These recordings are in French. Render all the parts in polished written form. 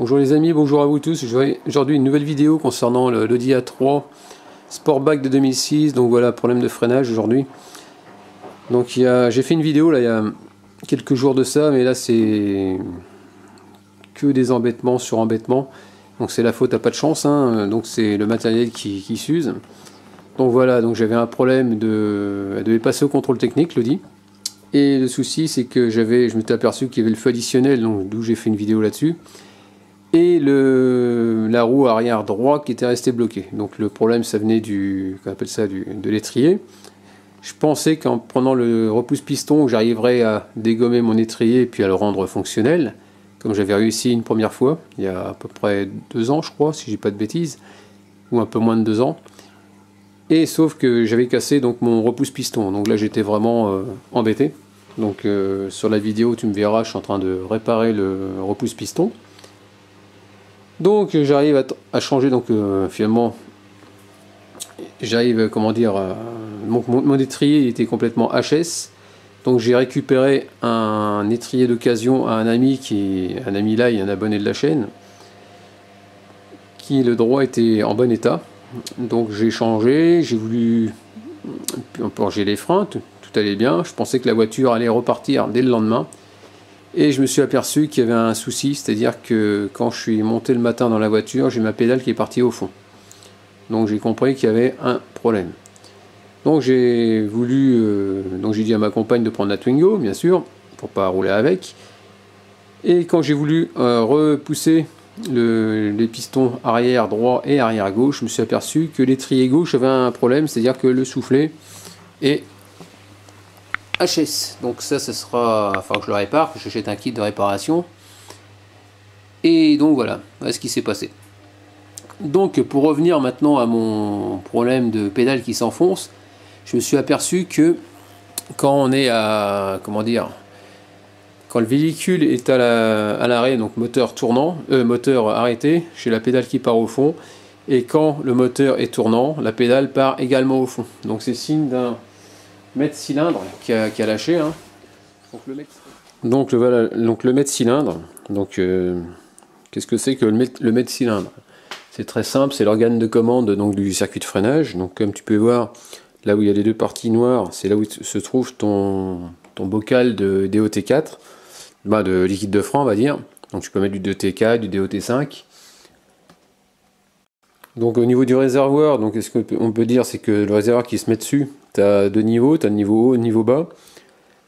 Bonjour les amis, bonjour à vous tous. Aujourd'hui une nouvelle vidéo concernant l'Audi A3 Sportback de 2006. Donc voilà, problème de freinage aujourd'hui. Donc j'ai fait une vidéo là il y a quelques jours de ça, mais là c'est que des embêtements sur embêtements. Donc c'est la faute à pas de chance, hein. Donc c'est le matériel qui s'use. Donc voilà, donc j'avais un problème elle devait passer au contrôle technique, l'Audi. Et le souci c'est que je m'étais aperçu qu'il y avait le feu additionnel, donc d'où j'ai fait une vidéo là-dessus. Et la roue arrière droit qui était restée bloquée. Donc le problème ça venait de l'étrier. Je pensais qu'en prenant le repousse-piston j'arriverais à dégommer mon étrier et puis à le rendre fonctionnel, comme j'avais réussi une première fois, il y a à peu près 2 ans je crois, si j'ai pas de bêtises, ou un peu moins de 2 ans. Et sauf que j'avais cassé donc mon repousse-piston, donc là j'étais vraiment embêté. Donc sur la vidéo tu me verras, je suis en train de réparer le repousse-piston. Donc j'arrive à changer, donc finalement j'arrive, comment dire, mon étrier était complètement HS, donc j'ai récupéré un étrier d'occasion à un ami là, il est un abonné de la chaîne, qui le droit était en bon état. Donc j'ai changé, j'ai voulu purger les freins, tout allait bien, je pensais que la voiture allait repartir dès le lendemain. Et je me suis aperçu qu'il y avait un souci, c'est-à-dire que quand je suis monté le matin dans la voiture, j'ai ma pédale qui est partie au fond. Donc j'ai compris qu'il y avait un problème. Donc j'ai dit à ma compagne de prendre la Twingo, bien sûr, pour pas rouler avec. Et quand j'ai voulu repousser les pistons arrière droit et arrière gauche, je me suis aperçu que l'étrier gauche avait un problème, c'est-à-dire que le soufflet est HS. Donc ça sera, enfin que je le répare, que j'achète un kit de réparation. Et donc voilà ce qui s'est passé. Donc pour revenir maintenant à mon problème de pédale qui s'enfonce, je me suis aperçu que quand on est comment dire, quand le véhicule est à l'arrêt, donc moteur tournant, moteur arrêté, j'ai la pédale qui part au fond, et quand le moteur est tournant, la pédale part également au fond. Donc c'est signe d'un mètre cylindre qui a lâché, hein. Donc le mètre cylindre, donc qu'est-ce que c'est que le mètre cylindre? C'est très simple, c'est l'organe de commande donc du circuit de freinage. Donc comme tu peux voir, là où il y a les deux parties noires, c'est là où se trouve ton bocal de DOT4, de liquide de frein on va dire. Donc tu peux mettre du DOT4, du DOT5. Donc au niveau du réservoir, donc ce qu'on peut dire, c'est que le réservoir qui se met dessus, tu as 2 niveaux, tu as le niveau haut et le niveau bas.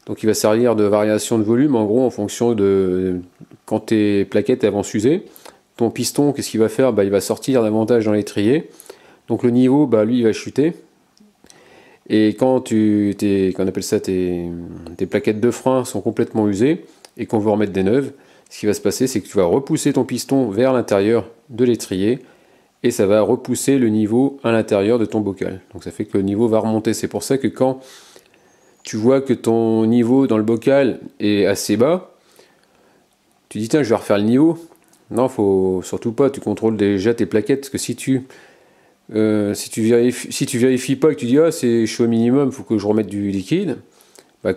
Donc il va servir de variation de volume en gros en fonction de quand tes plaquettes vont s'user. Ton piston, qu'est-ce qu'il va faire? Il va sortir davantage dans l'étrier. Donc le niveau, lui, il va chuter. Et quand qu'on appelle ça, tes plaquettes de frein sont complètement usées et qu'on veut remettre des neuves, ce qui va se passer, c'est que tu vas repousser ton piston vers l'intérieur de l'étrier et ça va repousser le niveau à l'intérieur de ton bocal. Donc ça fait que le niveau va remonter. C'est pour ça que quand tu vois que ton niveau dans le bocal est assez bas, tu dis tiens, je vais refaire le niveau. Non, faut surtout pas, tu contrôles déjà tes plaquettes, parce que si tu vérifies pas, que tu dis ah je suis au minimum, faut que je remette du liquide,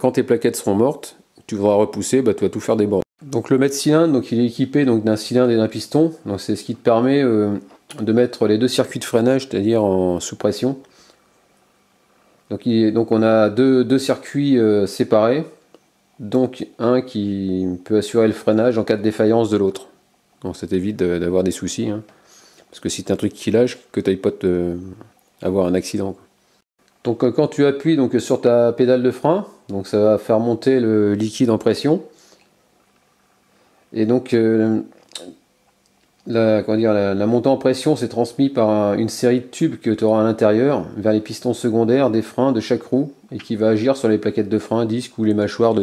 quand tes plaquettes seront mortes, tu voudras repousser, tu vas tout faire déborder. Donc le mètre cylindre, donc il est équipé d'un cylindre et d'un piston, donc c'est ce qui te permet de mettre les deux circuits de freinage, c'est-à-dire en sous pression. Donc on a deux circuits séparés, donc un qui peut assurer le freinage en cas de défaillance de l'autre. Donc ça t'évite d'avoir des soucis, hein. Parce que si tu as un truc qui lâche, que tu n'ailles pas avoir un accident. Donc quand tu appuies sur ta pédale de frein, donc ça va faire monter le liquide en pression. Et donc la montée en pression c'est transmis par une série de tubes que tu auras à l'intérieur vers les pistons secondaires des freins de chaque roue et qui va agir sur les plaquettes de frein, disques ou les mâchoires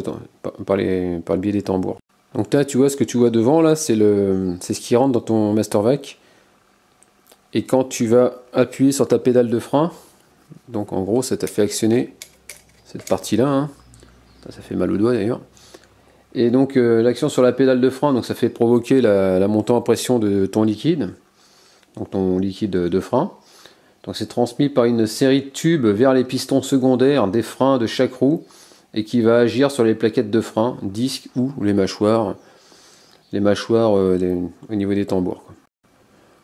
par le biais des tambours. Donc là tu vois ce que tu vois devant là, c'est ce qui rentre dans ton Mastervac. Et quand tu vas appuyer sur ta pédale de frein, donc en gros ça t'a fait actionner cette partie là, hein. Ça fait mal au doigt d'ailleurs. Et donc l'action sur la pédale de frein, donc ça fait provoquer la montée en pression de ton liquide, donc ton liquide de frein. Donc c'est transmis par une série de tubes vers les pistons secondaires des freins de chaque roue et qui va agir sur les plaquettes de frein, disques ou les mâchoires les mâchoires au niveau des tambours, quoi.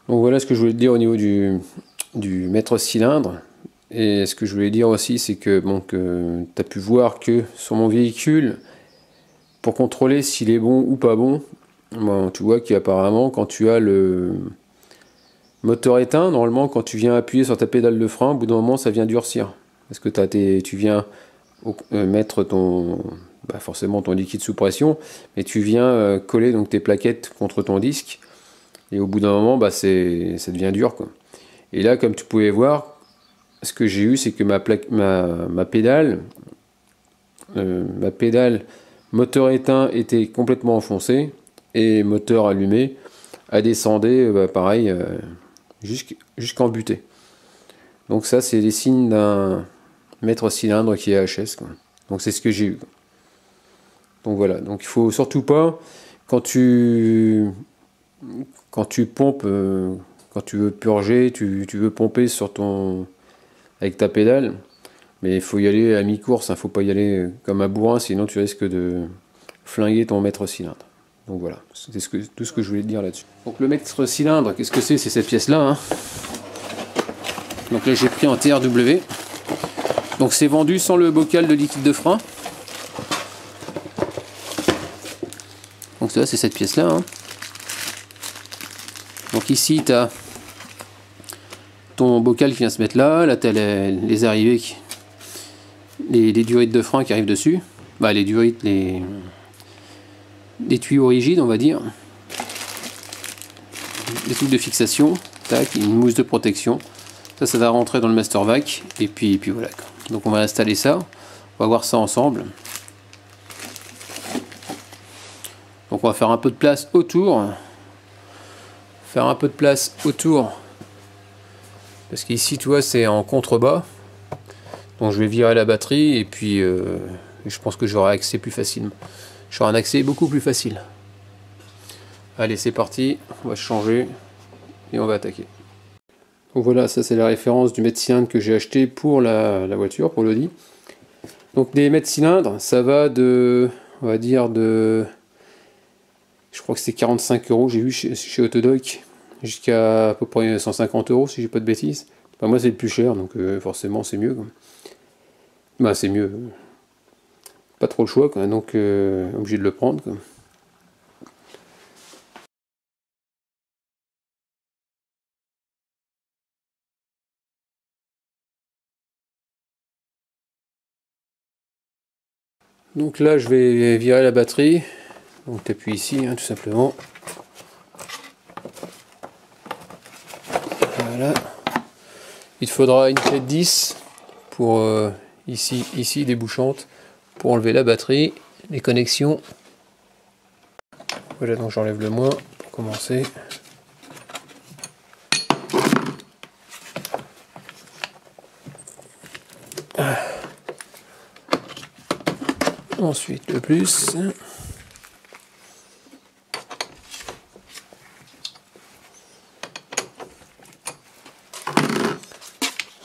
Donc voilà ce que je voulais te dire au niveau du mètre cylindre. Et ce que je voulais dire aussi, c'est que bon, tu as pu voir que sur mon véhicule, pour contrôler s'il est bon ou pas bon, bon, tu vois qu'apparemment quand tu as le moteur éteint, normalement quand tu viens appuyer sur ta pédale de frein, au bout d'un moment ça vient durcir. Parce que tu viens mettre forcément ton liquide sous pression, mais tu viens coller donc tes plaquettes contre ton disque, et au bout d'un moment ça devient dur, quoi. Et là, comme tu pouvais voir, ce que j'ai eu, c'est que ma pédale moteur éteint était complètement enfoncée, et moteur allumé a descendu pareil jusqu'en butée. Donc ça, c'est les signes d'un mètre cylindre qui est HS, quoi. Donc c'est ce que j'ai eu, quoi. Donc voilà, donc il faut surtout pas, quand tu pompes, quand tu veux purger, tu veux pomper avec ta pédale, mais il faut y aller à mi-course, hein, faut pas y aller comme un bourrin, sinon tu risques de flinguer ton mètre cylindre. Donc voilà, c'était tout ce que je voulais te dire là-dessus. Donc le mètre cylindre, qu'est-ce que c'est? C'est cette pièce-là, hein. Donc là j'ai pris en TRW. Donc c'est vendu sans le bocal de liquide de frein. Donc ça c'est cette pièce-là, hein. Donc ici tu as ton bocal qui vient se mettre là. Là tu as les arrivées, les durites de frein qui arrivent dessus. Bah les durites, les tuyaux rigides, on va dire. Des trucs de fixation. Tac, une mousse de protection. Ça va rentrer dans le master vac. Et puis voilà. Donc on va installer ça. On va voir ça ensemble. Donc on va faire un peu de place autour. Parce qu'ici, tu vois, c'est en contrebas. Donc je vais virer la batterie et puis je pense que j'aurai accès plus facilement. J'aurai un accès beaucoup plus facile. Allez, c'est parti. On va changer et on va attaquer. Donc voilà, ça c'est la référence du mètre cylindre que j'ai acheté pour la voiture, pour l'Audi. Donc des mètres cylindres, ça va on va dire je crois que c'est 45 €, j'ai vu chez Autodoc, jusqu'à à peu près 150 € si j'ai pas de bêtises. Enfin, moi c'est le plus cher, donc forcément c'est mieux, quoi. Bah c'est mieux, pas trop le choix, quoi. Donc obligé de le prendre, quoi. Donc là je vais virer la batterie, donc tu appuies ici, hein, tout simplement. Voilà. Il te faudra une clé de 10 pour ici débouchante, pour enlever la batterie, les connexions. Voilà, donc j'enlève le moins pour commencer. Ensuite le plus.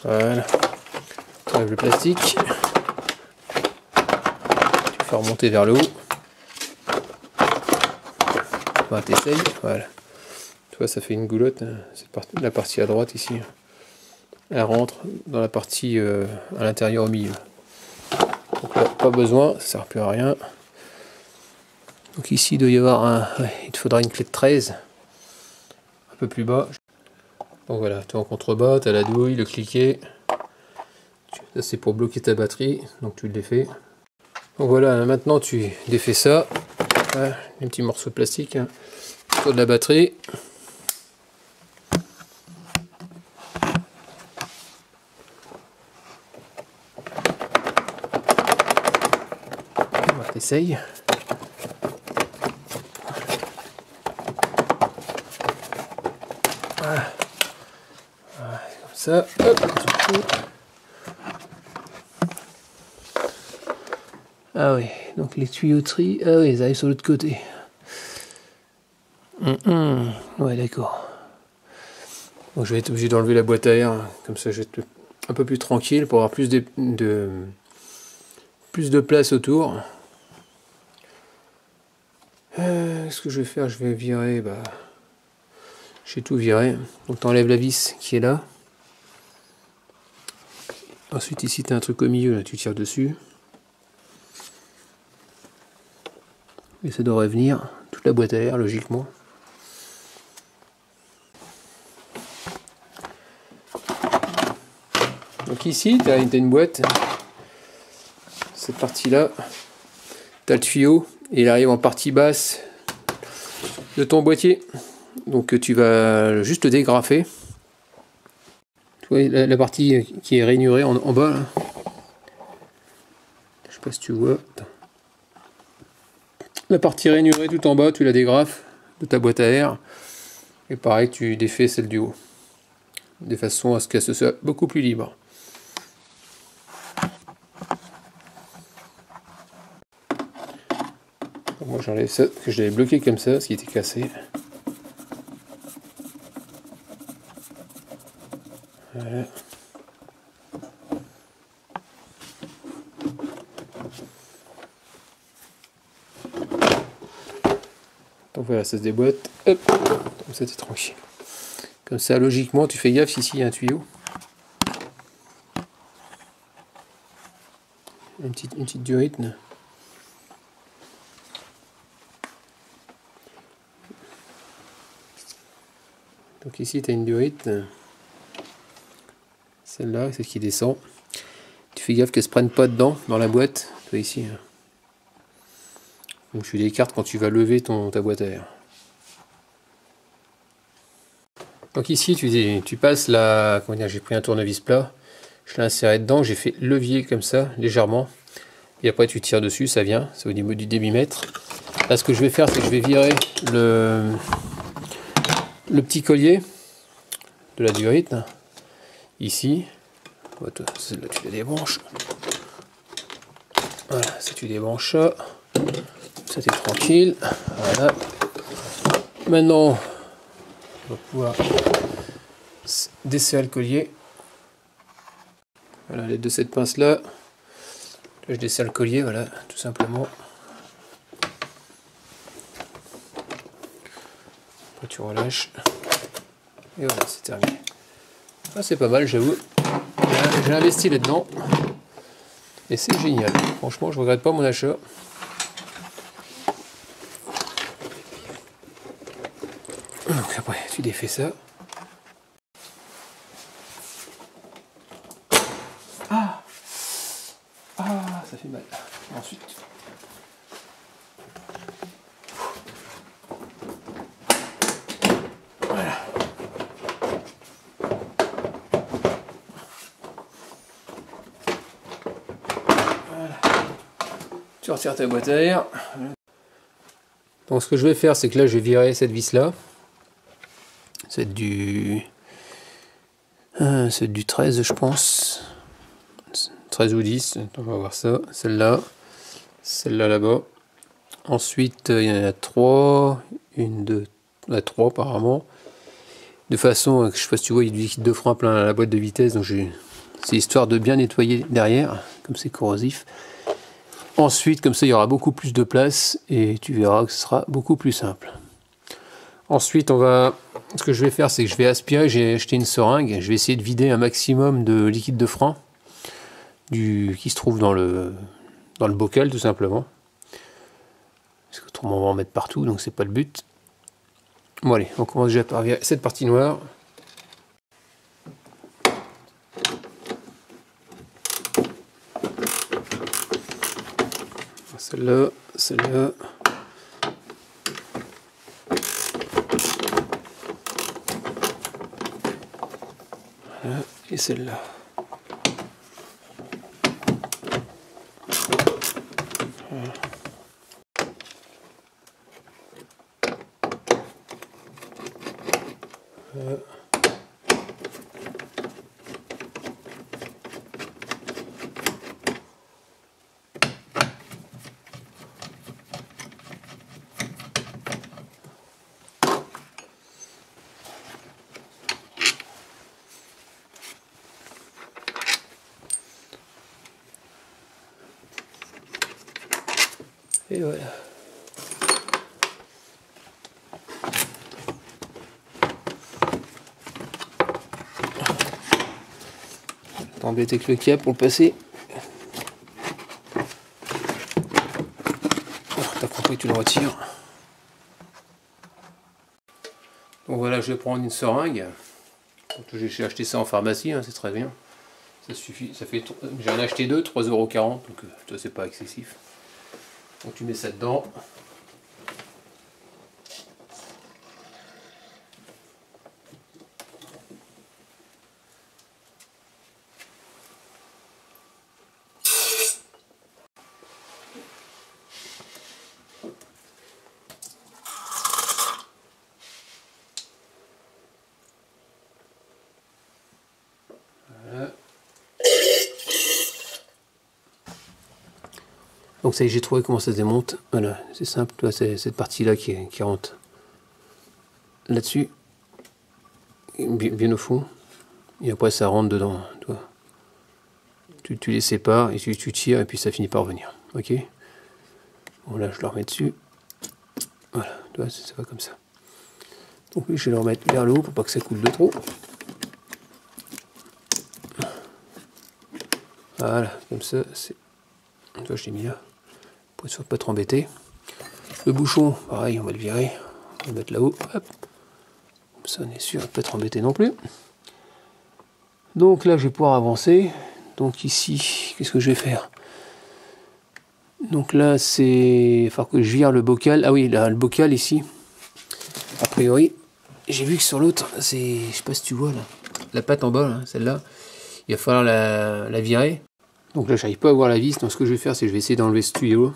Voilà. Tu enlèves le plastique. Tu fais remonter vers le haut. Bah, t'essayes. Voilà. Tu vois, ça fait une goulotte. La partie à droite ici. Elle rentre dans la partie à l'intérieur au milieu. Donc là, pas besoin, ça sert plus à rien. Donc ici, il doit y avoir il te faudra une clé de 13. Un peu plus bas. Donc voilà, tu es en contrebas, tu as la douille, le cliquet. Ça c'est pour bloquer ta batterie, donc tu le défais. Donc voilà, maintenant tu défais ça. Voilà, les petits morceaux de plastique, hein, autour de la batterie. On va t'essayer. Voilà. Voilà, comme ça, hop, ah oui, donc les tuyauteries, ah oui, ils arrivent sur l'autre côté. Ouais, d'accord. Donc je vais être obligé d'enlever la boîte à air, comme ça je vais être un peu plus tranquille pour avoir plus de place autour. ce que je vais faire, je vais virer, j'ai tout viré. Donc tu enlèves la vis qui est là. Ensuite ici tu as un truc au milieu, là tu tires dessus. Et ça devrait venir toute la boîte à air logiquement. Donc ici tu as une boîte. Cette partie là, tu as le tuyau et il arrive en partie basse de ton boîtier. Donc tu vas juste le dégrafer. Tu vois la partie qui est rainurée en bas là. Je sais pas si tu vois. La partie rainurée tout en bas, tu la dégrafes de ta boîte à air. Et pareil, tu défais celle du haut. De façon à ce qu'elle soit beaucoup plus libre. Donc moi j'enlève ça, que je l'avais bloqué comme ça, ce qui était cassé. Voilà. Donc voilà, ça se déboîte. Hop, comme ça t'es tranquille. Comme ça, logiquement, tu fais gaffe ici, il y a un tuyau. Une petite durite. Donc ici, tu as une durite. Celle-là, celle qui descend. Tu fais gaffe qu'elle ne se prenne pas dedans, dans la boîte. Toi ici. Donc tu l'écartes quand tu vas lever ta boîte à air. Donc ici, tu passes la... Comment dire, j'ai pris un tournevis plat. Je l'ai inséré dedans. J'ai fait levier comme ça, légèrement. Et après, tu tires dessus, ça vient. C'est au niveau du débitmètre. Là, ce que je vais faire, c'est que je vais virer le petit collier de la durite. Ici. Celle-là, tu la débranches. Voilà, si tu débranches ça, ça t'es tranquille. Voilà. Maintenant, on va pouvoir desserrer le collier. Voilà, à l'aide de cette pince là, je desserre le collier, voilà, tout simplement. Après tu relâches. Et voilà, c'est terminé. Ah, c'est pas mal, j'avoue. J'ai investi là-dedans. Et c'est génial. Franchement, je regrette pas mon achat. Donc après, tu défais ça. Ah, ça fait mal. Ensuite. Voilà. Voilà. Tu retires ta boîte à air. Donc ce que je vais faire, c'est que là, je vais virer cette vis là. C'est du 13, je pense. 13 ou 10, on va voir ça. Celle-là, celle-là là-bas. Ensuite, il y en a 3, 1, 2, 3 apparemment. De façon que je fasse, tu vois, il y a du liquide de frein plein à la boîte de vitesse. Donc c'est histoire de bien nettoyer derrière, comme c'est corrosif. Ensuite, comme ça, il y aura beaucoup plus de place et tu verras que ce sera beaucoup plus simple. Ensuite, ce que je vais faire, c'est que je vais aspirer. J'ai acheté une seringue. Je vais essayer de vider un maximum de liquide de frein qui se trouve dans le bocal, tout simplement. Parce qu'autrement, on va en mettre partout, donc c'est pas le but. Bon, allez, on commence déjà par virer cette partie noire. Celle-là, celle-là. Voilà, et celle-là. Voilà. Voilà. Et voilà. embêter avec le câble pour le passer. T'as compris, tu le retires. Donc voilà, je vais prendre une seringue. J'ai acheté ça en pharmacie, hein, c'est très bien. Ça suffit, ça fait. J'en ai acheté deux, 3,40 €, donc toi c'est pas excessif. Donc tu mets ça dedans. Voilà. Donc ça y est, j'ai trouvé comment ça se démonte. Voilà, c'est simple, tu vois, c'est cette partie-là qui rentre là-dessus, bien au fond. Et après ça rentre dedans, tu vois. Tu les sépares et tu tires et puis ça finit par revenir. Ok. Bon là je le remets dessus. Voilà, tu vois, ça va comme ça. Donc lui je vais le remettre vers le haut pour pas que ça coule de trop. Voilà, comme ça, c'est. Tu vois, je l'ai mis là. Pour être sûr de pas trop embêter. Le bouchon, pareil, on va le virer. On va le mettre là-haut. Hop. Comme ça, on est sûr de pas être embêté non plus. Donc là, je vais pouvoir avancer. Donc ici, qu'est-ce que je vais faire? Donc là, c'est. Il va falloir que je vire le bocal. Ah oui, là, le bocal ici. A priori, j'ai vu que sur l'autre, c'est. Je sais pas si tu vois là. La patte en bas, celle-là. Il va falloir la virer. Donc là, j'arrive pas à voir la vis. Donc ce que je vais faire, c'est que je vais essayer d'enlever ce tuyau.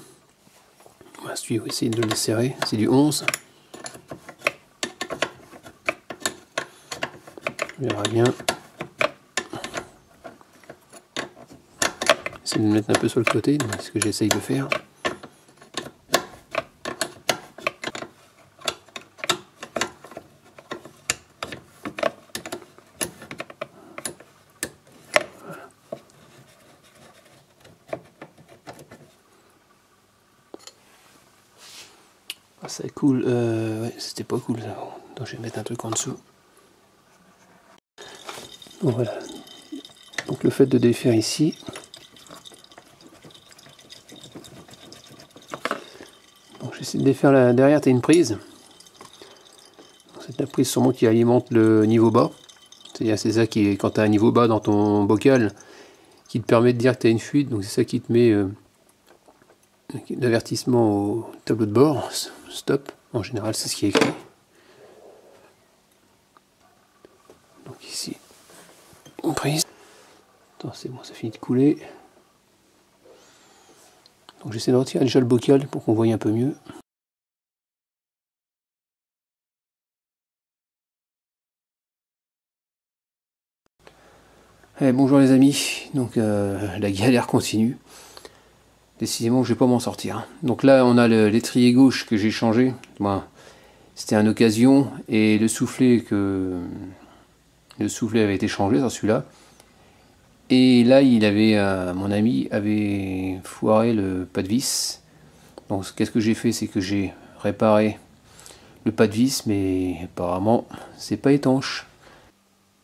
Voilà, ce tuyau, essayer de le serrer. C'est du 11. On verra bien. Essayer de le mettre un peu sur le côté. C'est ce que j'essaye de faire. Ça coule, ouais, c'était pas cool ça. Donc je vais mettre un truc en dessous. Donc voilà. Donc le fait de défaire ici. Donc j'essaie de défaire là. Derrière, tu as une prise. C'est la prise sûrement qui alimente le niveau bas. C'est ça qui est quand tu as un niveau bas dans ton bocal qui te permet de dire que tu as une fuite. Donc c'est ça qui te met l'avertissement au tableau de bord. Stop. En général, c'est ce qui est écrit. Donc ici, une prise. Attends, c'est bon, ça finit de couler. Donc j'essaie de retirer déjà le bocal pour qu'on voie un peu mieux. Bonjour les amis, donc la galère continue. Décidément je vais pas m'en sortir. Donc là on a l'étrier gauche que j'ai changé. Bon, c'était une occasion et le soufflet avait été changé sur celui-là. Et là il avait mon ami avait foiré le pas de vis. Donc qu'est-ce que j'ai fait, c'est que j'ai réparé le pas de vis, mais apparemment c'est pas étanche.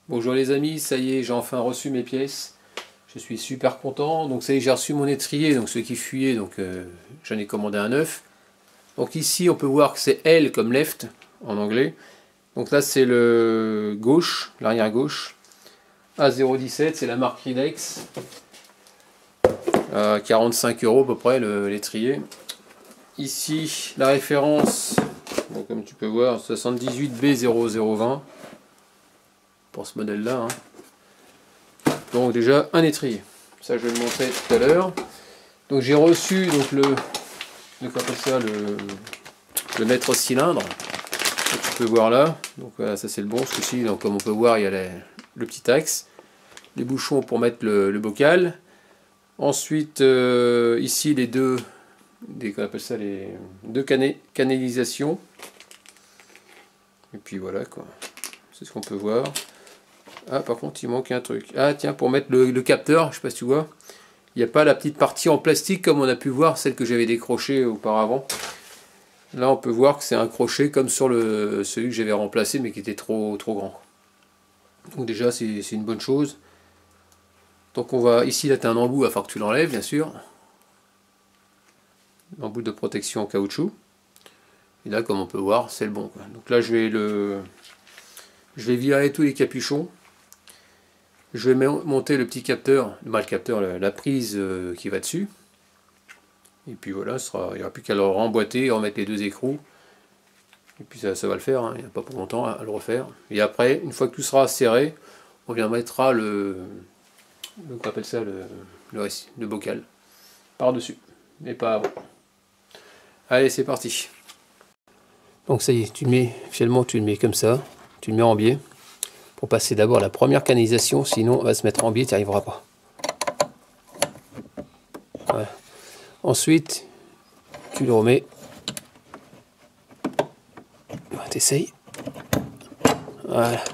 Bonjour les amis, ça y est, j'ai enfin reçu mes pièces. Je suis super content. Donc ça y est, j'ai reçu mon étrier, donc ce qui fuyait, donc j'en ai commandé un neuf. Donc ici on peut voir que c'est L comme left en anglais. Donc là c'est le gauche, l'arrière gauche. A017, c'est la marque Ridex. 45 € à peu près l'étrier. Ici la référence, donc, comme tu peux voir, 78B0020 pour ce modèle là. Donc déjà un étrier, ça je vais le montrer tout à l'heure. Donc j'ai reçu donc le mètre cylindre que tu peux voir là. Donc voilà, ça c'est le bon, ce coup-ci. Donc comme on peut voir, il y a le petit axe, les bouchons pour mettre le bocal. Ensuite ici les deux canalisations. Et puis voilà quoi, c'est ce qu'on peut voir. Ah, par contre, il manque un truc. Ah, tiens, pour mettre le capteur, je sais pas si tu vois, il n'y a pas la petite partie en plastique comme on a pu voir, celle que j'avais décrochée auparavant. Là, on peut voir que c'est un crochet comme sur celui que j'avais remplacé, mais qui était trop grand. Donc déjà, c'est une bonne chose. Donc on va, ici là tu as un embout, il va falloir que tu l'enlèves bien sûr. L'embout de protection en caoutchouc. Et là comme on peut voir c'est le bon, quoi. Donc là je vais virer tous les capuchons. Je vais monter le petit capteur, le capteur, la prise qui va dessus. Et puis voilà, il n'y aura plus qu'à le remboîter, remettre les deux écrous. Et puis ça va le faire, hein. Il n'y a pas pour longtemps à le refaire. Et après, une fois que tout sera serré, on vient mettra qu'on appelle ça, le bocal par-dessus, mais pas avant. Allez, c'est parti. Donc ça y est, finalement tu le mets comme ça, tu le mets en biais, pour passer d'abord la première canalisation, sinon on va se mettre en biais, tu n'y arriveras pas. Voilà. Ensuite, tu le remets. T'essayes. Voilà.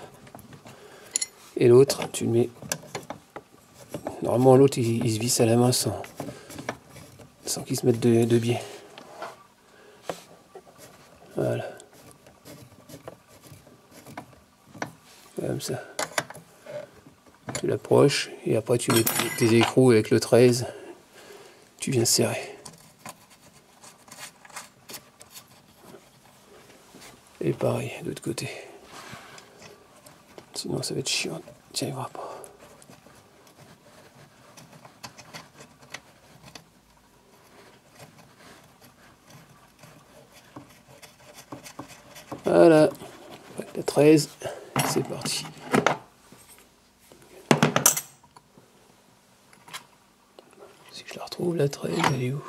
Et l'autre, tu le mets. Normalement, l'autre, il se visse à la main sans qu'il se mette de biais. Voilà. Comme ça. Tu l'approches et après tu mets tes écrous avec le 13. Tu viens serrer. Et pareil, de l'autre côté. Sinon ça va être chiant, tu n'y arriveras pas. Voilà, la 13, c'est parti. Si je la retrouve, la 13, elle est où?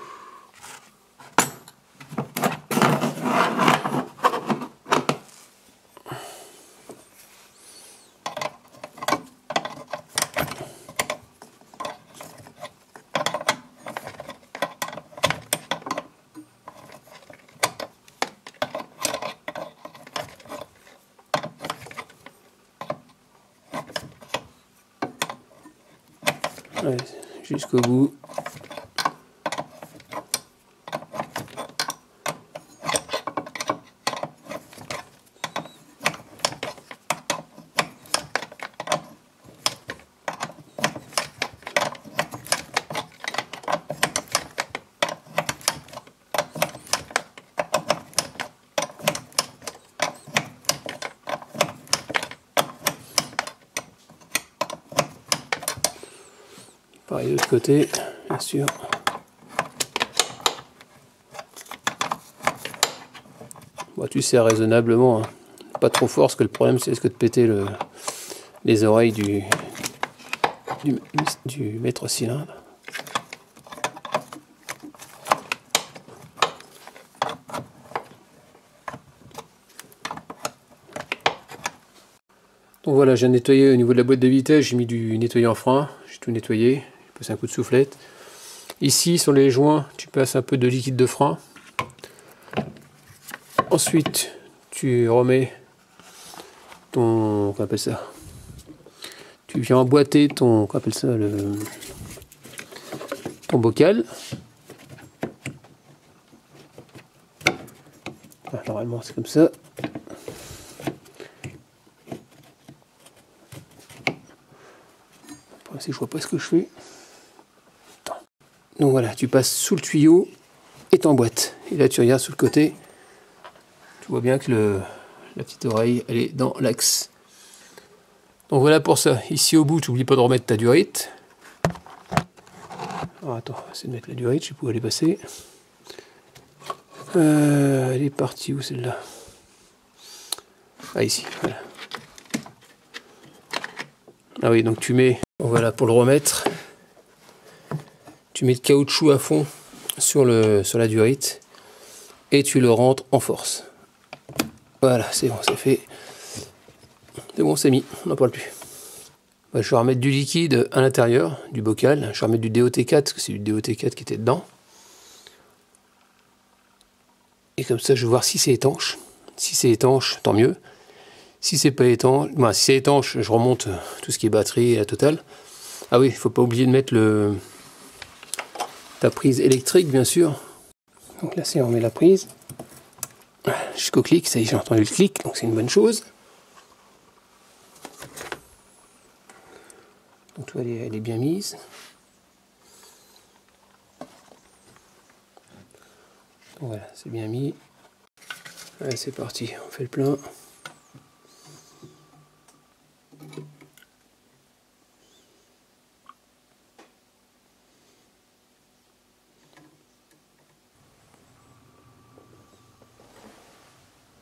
Ouais, jusqu'au bout. Pareil de l'autre côté, bien sûr. Bon, tu serres raisonnablement, hein. Pas trop fort, parce que le problème c'est de péter les oreilles du maître cylindre. Donc voilà, j'ai nettoyé au niveau de la boîte de vitesse, j'ai mis du nettoyant frein, j'ai tout nettoyé, j'ai passé un coup de soufflette. Ici, sur les joints, tu passes un peu de liquide de frein. Ensuite, tu remets ton... Qu'on appelle ça? Tu viens emboîter ton... Qu'on appelle ça? Ton bocal. Enfin, normalement, c'est comme ça. Si je vois pas ce que je fais. Attends. Donc voilà, tu passes sous le tuyau et t'emboîtes. Et là tu regardes sous le côté. Tu vois bien que la petite oreille elle est dans l'axe. Donc voilà pour ça. Ici au bout, tu n'oublies pas de remettre ta durite. Alors attends, on va essayer de mettre la durite, je sais pas où elle est passée. Elle est partie où celle-là? Ah ici, voilà. Ah oui, donc tu mets... Voilà, pour le remettre, tu mets le caoutchouc à fond sur la durite et tu le rentres en force. Voilà, c'est bon, c'est fait. C'est bon, c'est mis, on n'en parle plus. Je vais remettre du liquide à l'intérieur du bocal. Je vais remettre du DOT4, parce que c'est du DOT4 qui était dedans. Et comme ça, je vais voir si c'est étanche. Si c'est étanche, tant mieux. Si c'est pas étanche, ben, si c'est étanche, je remonte tout ce qui est batterie et la totale. Ah oui, il faut pas oublier de mettre ta prise électrique, bien sûr. Donc là, c'est on met la prise jusqu'au clic. Ça y est, j'ai entendu le clic, donc c'est une bonne chose. Donc tu vois, elle est bien mise. Voilà, c'est bien mis. Allez, c'est parti, on fait le plein.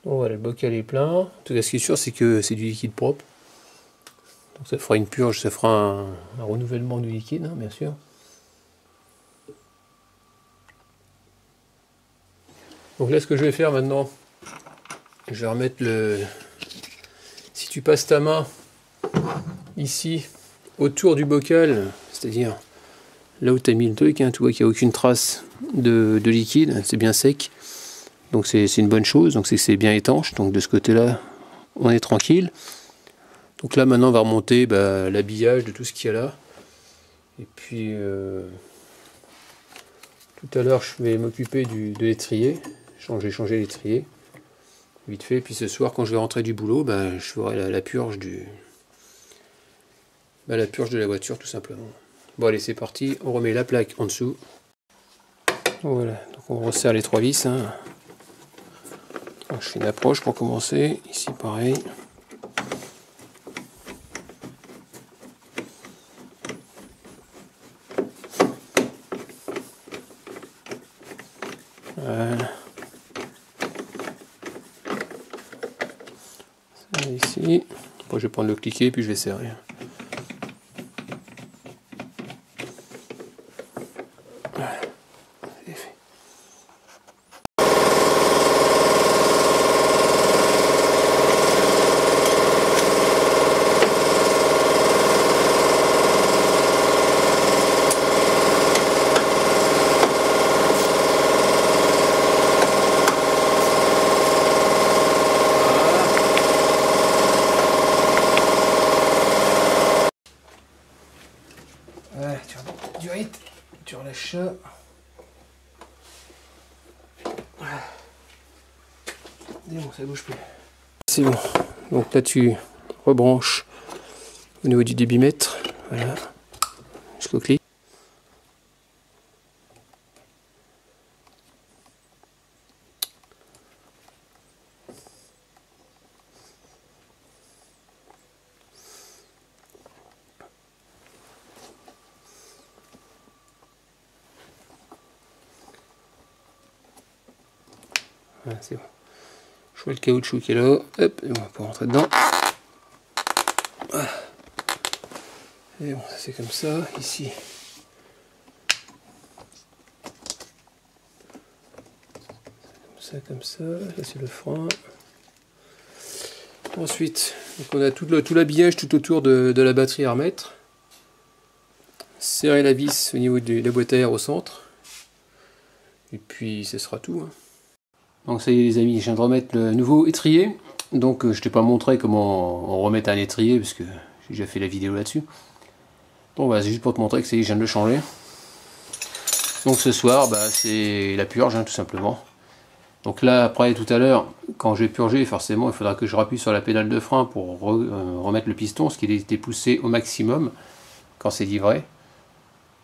Bon, voilà, le bocal est plein. En tout cas, ce qui est sûr, c'est que c'est du liquide propre. Donc ça fera une purge, ça fera un renouvellement du liquide, hein, bien sûr. Donc là, ce que je vais faire maintenant, je vais remettre le... Si tu passes ta main ici, autour du bocal, c'est-à-dire là où tu as mis le truc, hein, tu vois qu'il n'y a aucune trace de liquide, c'est bien sec. Donc c'est une bonne chose, donc c'est bien étanche. Donc de ce côté-là, on est tranquille. Donc là, maintenant, on va remonter l'habillage de tout ce qu'il y a là. Et puis, tout à l'heure, je vais m'occuper de l'étrier. Changer l'étrier. Vite fait. Et puis ce soir, quand je vais rentrer du boulot, je ferai la purge la purge de la voiture, tout simplement. Bon, allez, c'est parti. On remet la plaque en dessous. Voilà. Donc on resserre les 3 vis. Hein. Donc, je fais une approche pour commencer. Ici, pareil. Voilà. Ça, ici. Bon, je vais prendre le cliquet puis je vais serrer. Voilà. C'est fait. Voilà, tu remets du rythme, tu relâches ça. Voilà. C'est bon, ça bouge plus. C'est bon. Donc là tu rebranches au niveau du débitmètre. Voilà. Jusqu'au clic. Voilà, c'est bon. Je vois le caoutchouc qui est là. Hop, et on va pouvoir rentrer dedans. Voilà. Et bon, c'est comme ça. Ici. Comme ça. Là, c'est le frein. Ensuite, donc on a tout l'habillage tout autour de la batterie à remettre. Serrer la vis au niveau de la boîte à air au centre. Et puis, ce sera tout. Hein. Donc ça y est les amis, je viens de remettre le nouveau étrier. Donc je t'ai pas montré comment on remet un étrier parce que j'ai déjà fait la vidéo là-dessus. Donc voilà, c'est juste pour te montrer que ça y est, je viens de le changer. Donc ce soir, c'est la purge hein, tout simplement. Donc là après tout à l'heure, quand je vais purger, forcément il faudra que je rappuie sur la pédale de frein pour remettre le piston, ce qui a été poussé au maximum quand c'est livré.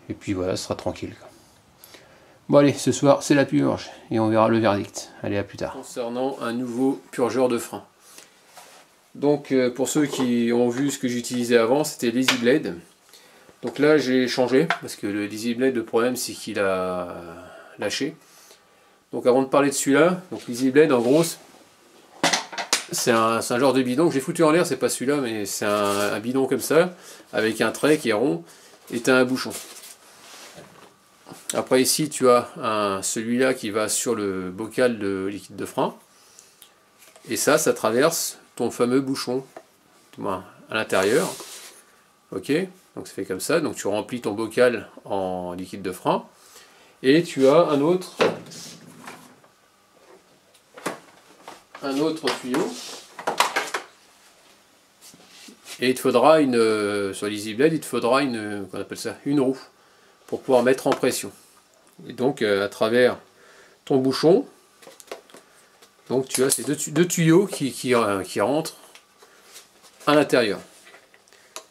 Et puis voilà, ce sera tranquille. Bon allez, ce soir c'est la purge et on verra le verdict. Allez, à plus tard. Concernant un nouveau purgeur de frein. Donc pour ceux qui ont vu ce que j'utilisais avant, c'était l'Easy Blade. Donc là j'ai changé parce que le Easy Blade, le problème c'est qu'il a lâché. Donc avant de parler de celui-là, donc l'Easy Blade en gros c'est un genre de bidon que j'ai foutu en l'air, c'est pas celui-là mais c'est un bidon comme ça avec un trait qui est rond et tu as un bouchon. Après ici tu as celui-là qui va sur le bocal de liquide de frein. Et ça traverse ton fameux bouchon à l'intérieur. Ok, donc ça fait comme ça. Donc tu remplis ton bocal en liquide de frein. Et tu as un autre tuyau. Et il te faudra sur l'Easy Blade, il te faudra qu'on appelle ça, une roue pour pouvoir mettre en pression. Et donc à travers ton bouchon, donc tu as ces deux tuyaux qui rentrent à l'intérieur.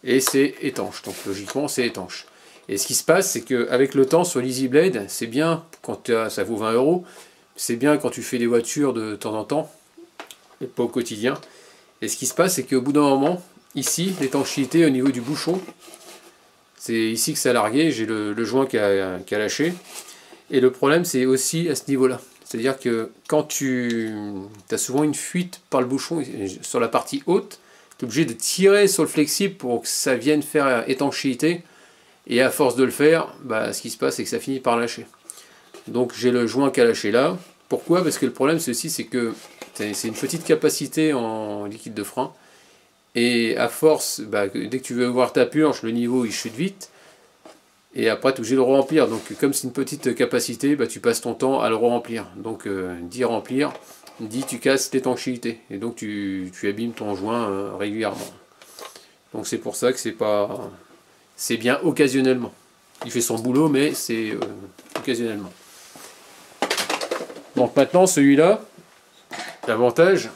et c'est étanche. Donc logiquement c'est étanche. Et ce qui se passe, c'est qu'avec le temps sur l'EasyBlade, c'est bien quand ça vaut 20 €, c'est bien quand tu fais des voitures de temps en temps, et pas au quotidien. Et ce qui se passe, c'est qu'au bout d'un moment, ici, l'étanchéité au niveau du bouchon, c'est ici que ça a largué, j'ai le joint qui a lâché. Et le problème, c'est aussi à ce niveau-là. C'est-à-dire que quand tu as souvent une fuite par le bouchon sur la partie haute, tu es obligé de tirer sur le flexible pour que ça vienne faire étanchéité. Et à force de le faire, bah, ce qui se passe, c'est que ça finit par lâcher. Donc j'ai le joint qui a lâché là. Pourquoi? Parce que le problème, c'est que c'est une petite capacité en liquide de frein. Et à force, bah, dès que tu veux voir ta purge, le niveau il chute vite. Et après, tu es obligé de le remplir. Donc comme c'est une petite capacité, bah, tu passes ton temps à le remplir. Donc dit remplir, dit tu casses l'étanchéité. Et donc tu abîmes ton joint régulièrement. Donc c'est pour ça que c'est bien occasionnellement. Il fait son boulot, mais c'est occasionnellement. Donc maintenant, celui-là, l'avantage,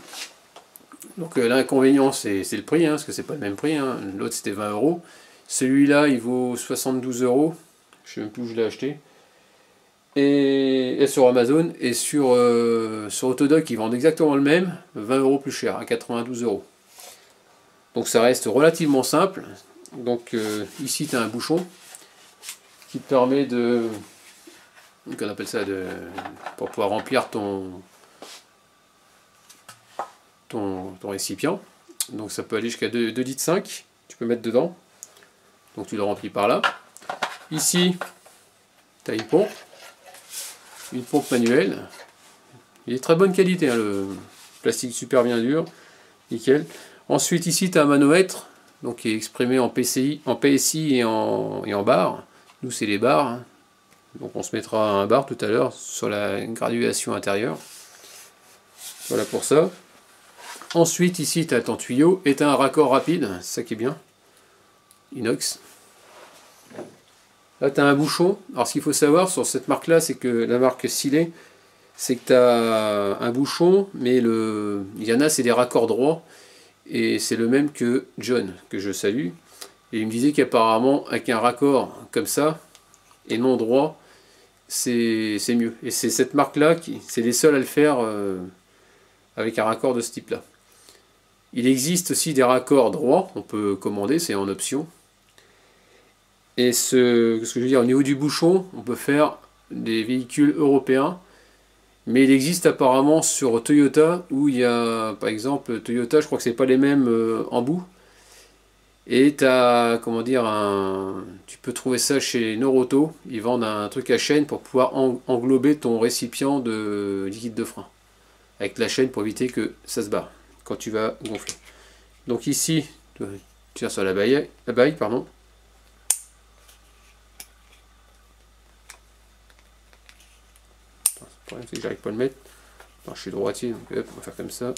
donc l'inconvénient, c'est le prix, hein, parce que c'est pas le même prix. Hein. L'autre, c'était 20 €. Celui-là, il vaut 72 €. Je sais même plus où je l'ai acheté. Et sur Amazon, et sur Autodoc, ils vendent exactement le même, 20 € plus cher, à 92 €. Donc ça reste relativement simple. Donc ici, tu as un bouchon qui te permet de... Donc on appelle ça pour pouvoir remplir ton récipient. Donc ça peut aller jusqu'à 2,5 litres, tu peux mettre dedans. Donc tu le remplis par là. Ici, tu as une pompe manuelle. Il est très bonne qualité, hein, le plastique super bien dur, nickel. Ensuite ici tu as un manomètre, donc qui est exprimé en PSI et en bar. Nous c'est les bars, hein. Donc on se mettra un bar tout à l'heure sur la graduation intérieure. Voilà pour ça. Ensuite ici tu as ton tuyau et tu as un raccord rapide, c'est ça qui est bien. Inox. Là tu as un bouchon. Alors ce qu'il faut savoir sur cette marque là, c'est que la marque Silet, c'est que tu as un bouchon, mais il y en a c'est des raccords droits. Et c'est le même que John, que je salue. Et il me disait qu'apparemment avec un raccord comme ça, et non droit, c'est mieux. Et c'est cette marque là, c'est les seuls à le faire avec un raccord de ce type là. Il existe aussi des raccords droits, on peut commander, c'est en option. Et ce que je veux dire, au niveau du bouchon, on peut faire des véhicules européens. Mais il existe apparemment sur Toyota, où il y a, par exemple, Toyota, je crois que c'est pas les mêmes embouts. Et tu as, comment dire, tu peux trouver ça chez Noroto. Ils vendent un truc à chaîne pour pouvoir englober ton récipient de liquide de frein. Avec la chaîne pour éviter que ça se barre quand tu vas gonfler. Donc ici, tu tiens sur la baille, pardon. Le problème c'est que j'arrive pas à le mettre. Non, je suis droitier, donc hop, on va faire comme ça.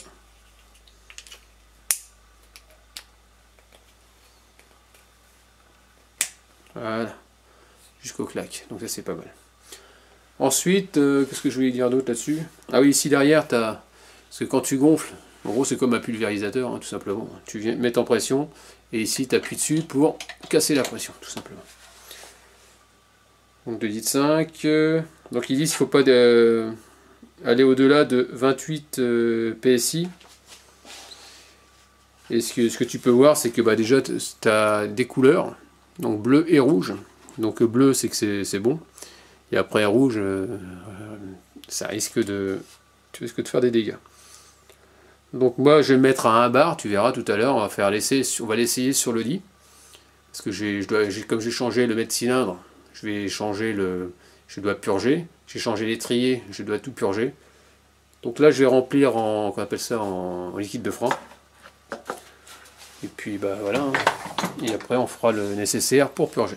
Voilà, jusqu'au claque, donc ça c'est pas mal. Ensuite, qu'est-ce que je voulais dire d'autre là-dessus? Ah oui, ici derrière, parce que quand tu gonfles, en gros c'est comme un pulvérisateur, hein, tout simplement. Tu viens mettre en pression, et ici tu appuies dessus pour casser la pression, tout simplement. Donc 2,5 litres. Donc ils disent qu'il ne faut pas aller au-delà de 28 PSI. Et ce que tu peux voir, c'est que bah, déjà tu as des couleurs, donc bleu et rouge. Donc bleu c'est que c'est bon. Et après rouge, ça risque de faire des dégâts. Donc moi je vais le mettre à 1 bar, tu verras tout à l'heure, on va l'essayer sur le lit. Parce que comme j'ai changé le mètre cylindre, je dois purger. J'ai changé l'étrier, je dois tout purger. Donc là, je vais remplir on appelle ça en liquide de frein. Et puis bah voilà. Hein. Et après, on fera le nécessaire pour purger.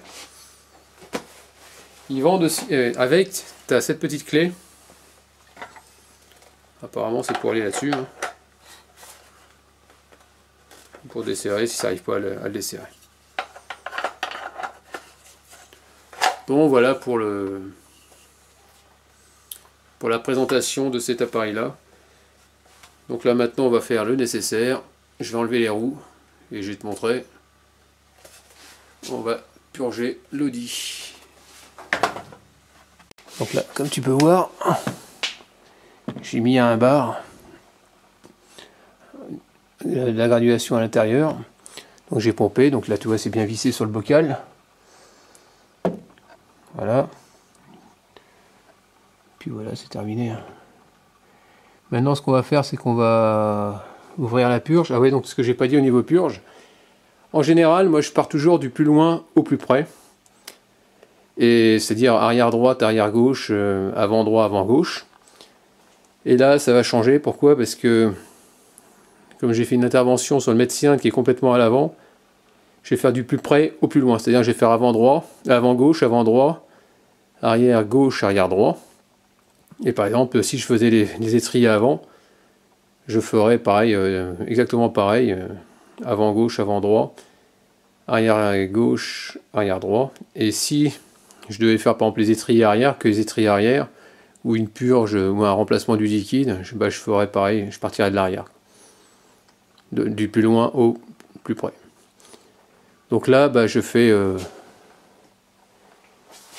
Ils vendent aussi avec. Tu as cette petite clé. Apparemment, c'est pour aller là-dessus. Hein. Pour desserrer si ça n'arrive pas à le desserrer. Bon, voilà pour la présentation de cet appareil là. Donc là maintenant on va faire le nécessaire. Je vais enlever les roues et je vais te montrer on va purger l'Audi. Donc là, comme tu peux voir, j'ai mis un bar, la graduation à l'intérieur. Donc j'ai pompé, donc là tu vois c'est bien vissé sur le bocal. Voilà. Puis voilà, c'est terminé. Maintenant ce qu'on va faire, c'est qu'on va ouvrir la purge. Ah ouais, donc ce que j'ai pas dit au niveau purge. En général, moi je pars toujours du plus loin au plus près. Et c'est-à-dire arrière droite, arrière gauche, avant droit, avant gauche. Et là ça va changer. Pourquoi? Parce que comme j'ai fait une intervention sur le médecin qui est complètement à l'avant, je vais faire du plus près au plus loin. C'est-à-dire je vais faire avant droit, avant gauche, avant droit, arrière gauche, arrière droit. Et par exemple, si je faisais les étriers avant, je ferais pareil, exactement pareil, avant gauche, avant droit, arrière gauche, arrière droit. Et si je devais faire par exemple les étriers arrière, que les étriers arrière, ou une purge, ou un remplacement du liquide, je ferais pareil, je partirais de l'arrière. Du plus loin au plus près. Donc là, je fais...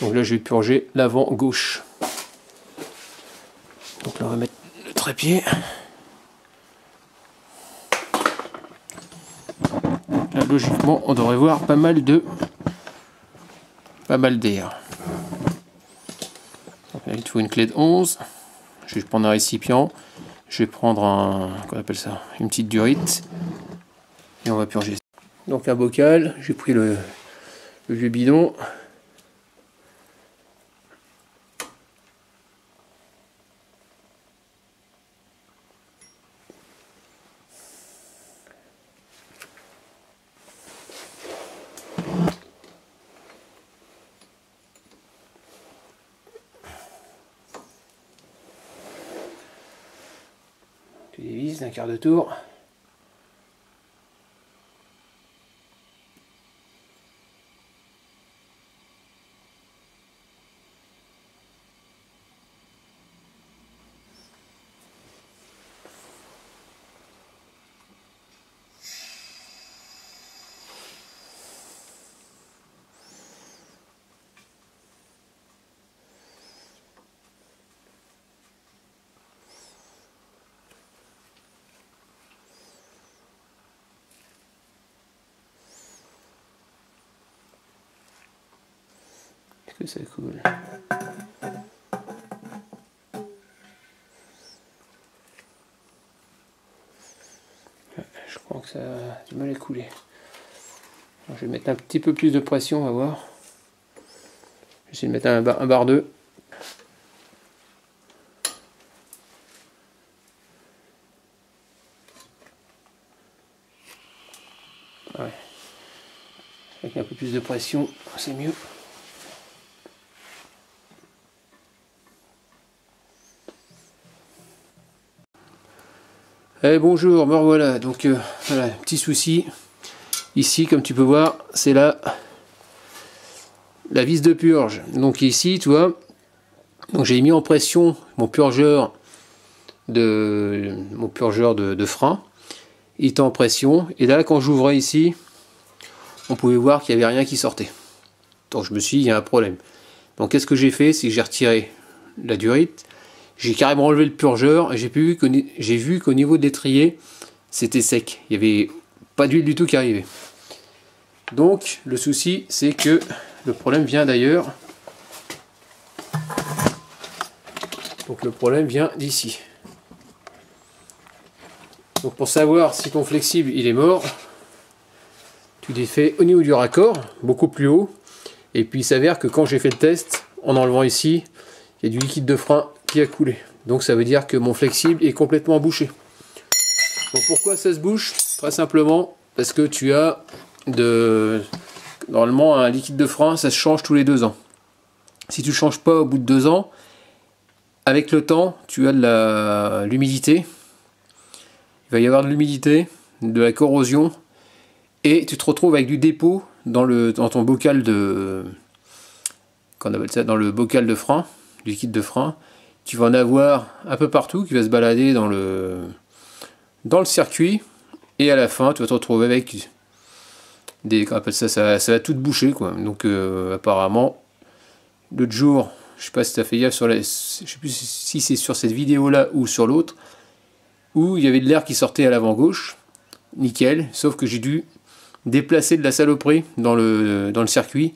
donc là, je vais purger l'avant gauche. Donc là, on va mettre le trépied. Là, logiquement, on devrait voir pas mal d'air. Il te faut une clé de 11. Je vais prendre un récipient. Je vais prendre qu'on appelle ça, une petite durite. Et on va purger. Donc un bocal, j'ai pris le vieux bidon. Tu dévises d'un quart de tour. Que c'est cool. Je crois que ça a du mal à couler. Alors, je vais mettre un petit peu plus de pression, on va voir. Je vais essayer de mettre un bar 2. Ouais. Avec un peu plus de pression, c'est mieux. Eh bonjour, me revoilà. Donc voilà, petit souci. Ici, comme tu peux voir, c'est la vis de purge. Donc ici, tu vois, donc j'ai mis en pression mon purgeur de frein. Il était en pression. Et là, quand j'ouvrais ici, on pouvait voir qu'il n'y avait rien qui sortait. Donc je me suis dit, il y a un problème. Donc qu'est-ce que j'ai fait? C'est que j'ai retiré la durite. J'ai carrément enlevé le purgeur et j'ai vu qu'au niveau de l'étrier, c'était sec. Il n'y avait pas d'huile du tout qui arrivait. Donc le souci, c'est que le problème vient d'ailleurs. Donc le problème vient d'ici. Donc pour savoir si ton flexible il est mort, tu défais au niveau du raccord, beaucoup plus haut. Et puis il s'avère que quand j'ai fait le test, en enlevant ici, il y a du liquide de frein qui a coulé. Donc ça veut dire que mon flexible est complètement bouché. Donc pourquoi ça se bouche? Très simplement parce que tu as normalement un liquide de frein, ça se change tous les 2 ans. Si tu ne changes pas au bout de 2 ans, avec le temps, tu as de l'humidité. Il va y avoir de l'humidité, de la corrosion, et tu te retrouves avec du dépôt dans ton bocal qu'on appelle ça, dans le bocal de frein, du liquide de frein. Tu vas en avoir un peu partout qui va se balader dans le circuit, et à la fin tu vas te retrouver avec on appelle ça, ça va tout boucher quoi. Donc apparemment, l'autre jour, je sais pas si tu as fait gaffe sur je sais plus si c'est sur cette vidéo là ou sur l'autre, où il y avait de l'air qui sortait à l'avant gauche, nickel, sauf que j'ai dû déplacer de la saloperie dans le circuit,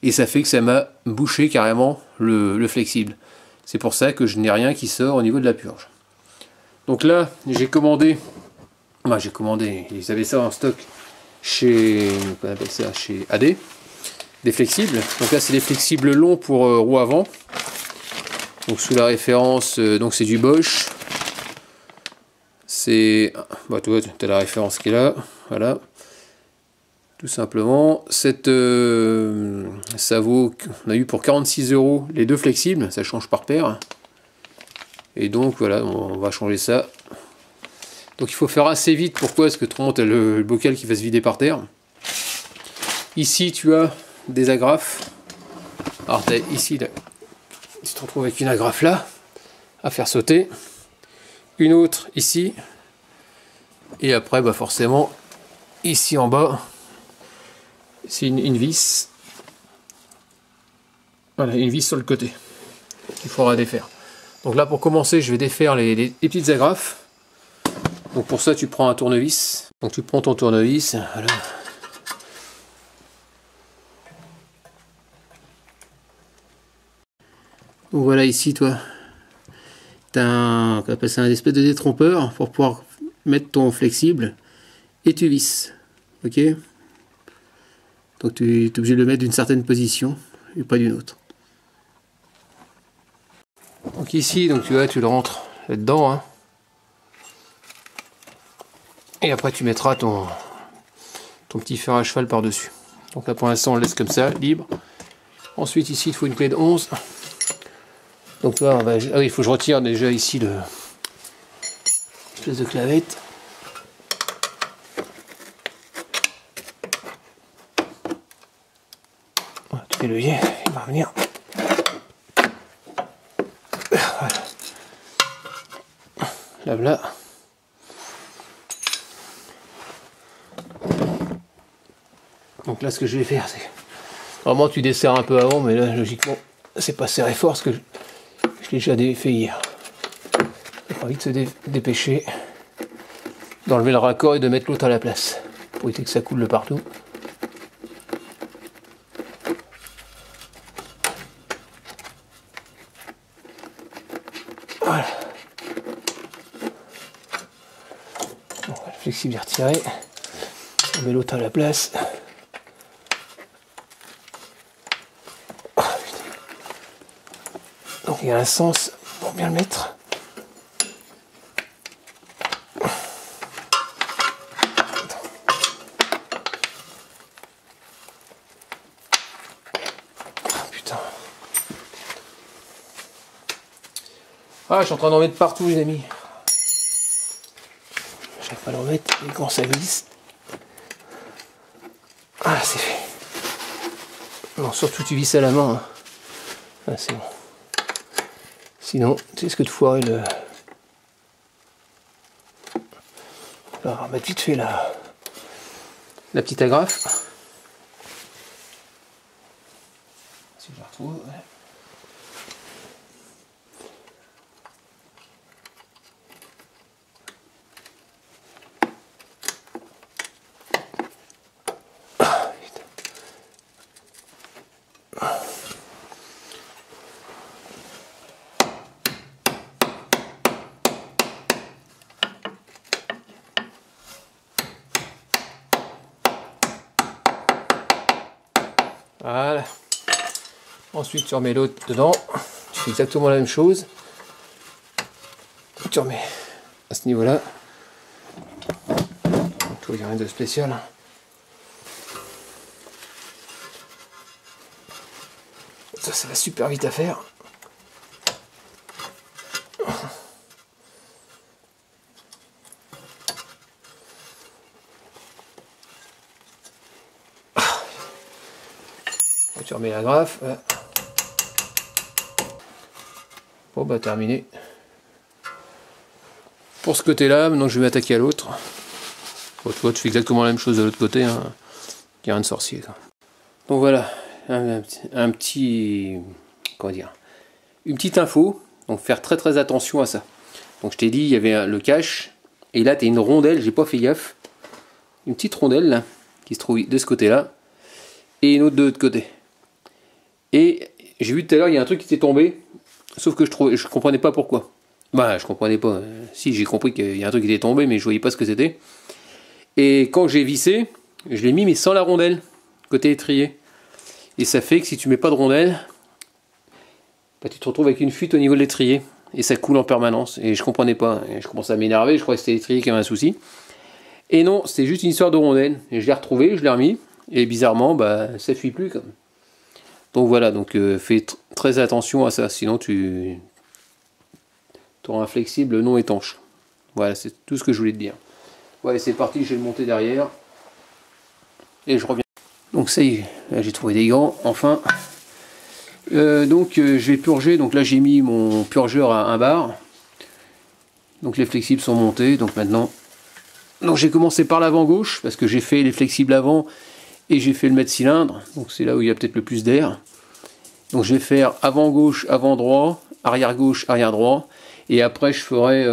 et ça fait que ça m'a bouché carrément le flexible. C'est pour ça que je n'ai rien qui sort au niveau de la purge. Donc là, j'ai commandé, ils avaient ça en stock chez, on appelle ça, chez AD, des flexibles. Donc là, c'est des flexibles longs pour roue avant. Donc sous la référence, donc c'est du Bosch. C'est, bah, tu vois, tu as la référence qui est là, voilà. Tout simplement, cette, ça vaut, on a eu pour 46 € les deux flexibles, ça change par paire. Et donc voilà, on va changer ça. Donc il faut faire assez vite, pourquoi? Parce que tout le monde a le bocal qui va se vider par terre. Ici tu as des agrafes. Alors tu as ici, là, tu te retrouves avec une agrafe là, à faire sauter. Une autre ici. Et après, bah forcément, ici en bas, c'est une vis. Voilà, une vis sur le côté qu'il faudra défaire. Donc là, pour commencer, je vais défaire les petites agrafes. Donc pour ça, tu prends un tournevis. Donc tu prends ton tournevis. Voilà. Donc voilà, ici, toi, tu as on appelle ça un espèce de détrompeur pour pouvoir mettre ton flexible et tu visses. Ok? Donc tu es obligé de le mettre d'une certaine position et pas d'une autre. Donc ici, donc tu vois, tu le rentres là-dedans, hein. Et après tu mettras ton petit fer à cheval par-dessus. Donc là pour l'instant on le laisse comme ça, libre. Ensuite ici il faut une clé de 11. Donc là, ah oui, il faut que je retire déjà ici le espèce de clavette. Voilà, tu fais le lien, il va revenir. Voilà. Là, voilà. Donc là, ce que je vais faire, c'est vraiment tu desserres un peu avant, mais là, logiquement, c'est pas serré fort parce que je l'ai déjà fait hier. Il faut vite se dépêcher d'enlever le raccord et de mettre l'autre à la place pour éviter que ça coule de partout. Voilà. Bon, le flexible est retiré. On met l'autre à la place. Donc il y a un sens pour bien le mettre. Putain. Ah, je suis en train d'en mettre partout, les amis. J'arrive pas à l'en mettre, mais quand ça glisse. Ah, c'est fait. Non, surtout tu visses à la main. Hein. Ah, c'est bon. Sinon, tu risques de foirer le... Alors, on va mettre vite fait la petite agrafe. Si je la retrouve, ouais. Voilà. Ensuite, tu remets l'autre dedans. Tu fais exactement la même chose. Tu remets à ce niveau-là. Il n'y a rien de spécial. Ça va super vite à faire. Tu remets la grafe. Bon bah terminé. Pour ce côté là, maintenant je vais m'attaquer à l'autre. Bon, tu vois, tu fais exactement la même chose de l'autre côté. Hein. qu'il y a rien de sorcier, quoi. Donc voilà, un petit, comment dire, une petite info. Donc faire très très attention à ça. Donc je t'ai dit, il y avait le cache, et là tu as une rondelle, j'ai pas fait gaffe. Une petite rondelle là, qui se trouve de ce côté-là, et une autre de l'autre côté. Et j'ai vu tout à l'heure, il y a un truc qui était tombé, sauf que je comprenais pas pourquoi. Bah, je comprenais pas. Si, j'ai compris qu'il y a un truc qui était tombé, mais je voyais pas ce que c'était. Et quand j'ai vissé, je l'ai mis, mais sans la rondelle, côté étrier. Et ça fait que si tu mets pas de rondelle, bah, tu te retrouves avec une fuite au niveau de l'étrier. Et ça coule en permanence. Et je comprenais pas. Et je commençais à m'énerver, je croyais que c'était l'étrier qui avait un souci. Et non, c'était juste une histoire de rondelle. Et je l'ai retrouvé, je l'ai remis. Et bizarrement, bah, ça fuit plus. Comme. Donc voilà, donc fais très attention à ça. Sinon, tu auras un flexible non étanche. Voilà, c'est tout ce que je voulais te dire. Ouais, c'est parti, je vais le monter derrière. Et je reviens. Donc ça y est, j'ai trouvé des gants, enfin. Je vais purger. Donc là, j'ai mis mon purgeur à 1 bar. Donc les flexibles sont montés. Donc maintenant, donc j'ai commencé par l'avant gauche, parce que j'ai fait les flexibles avant et j'ai fait le mètre cylindre. Donc c'est là où il y a peut-être le plus d'air. Donc je vais faire avant gauche, avant droit, arrière gauche, arrière droit. Et après, je ferai,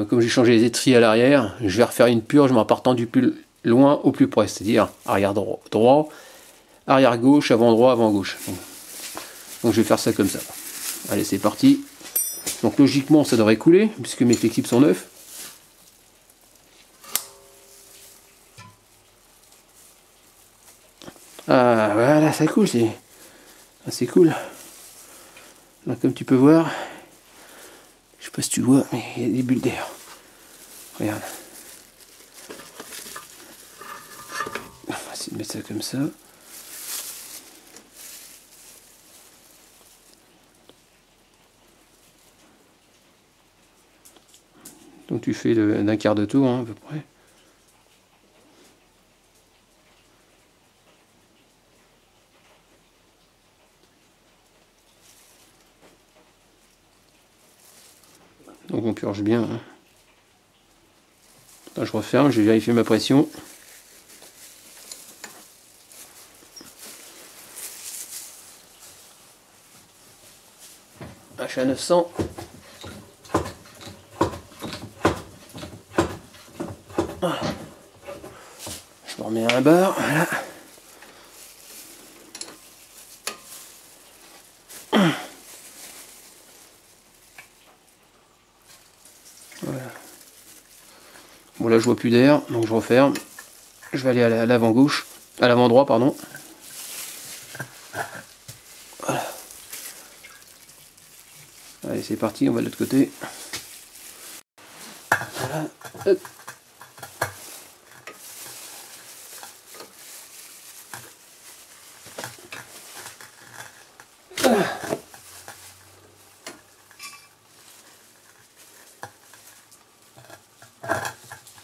comme j'ai changé les étriers à l'arrière, je vais refaire une purge, mais en partant du plus loin au plus près. C'est-à-dire arrière droit, arrière gauche, avant droit, avant gauche. Donc je vais faire ça comme ça. Allez, c'est parti. Donc logiquement, ça devrait couler, puisque mes flexibles sont neufs. Ah, voilà, ça coule, c'est cool. Là, comme tu peux voir, je sais pas si tu vois, mais il y a des bulles d'air. Regarde. On va essayer de mettre ça comme ça. Donc tu fais d'un quart de tour, hein, à peu près. Donc on purge bien. Hein. Là, je referme, je vais vérifier ma pression. HA 900. Je me remets à 1 bar, voilà. Voilà. Bon là je vois plus d'air, donc je referme. Je vais aller à l'avant gauche, à l'avant droit pardon. Voilà. Allez c'est parti, on va de l'autre côté. Voilà. Hop.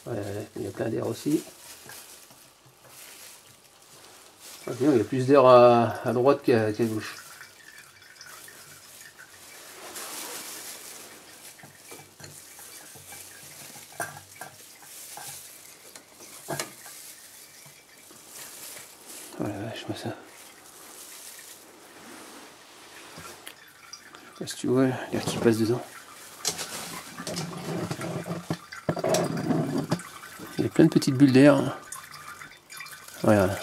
Voilà, il y a plein d'air aussi. Il y a plus d'air à droite qu'à gauche. Voilà, je vois ça. Je sais pas si tu vois l'air qui passe dedans. Il y a plein de petites bulles d'air. Hein. Regarde.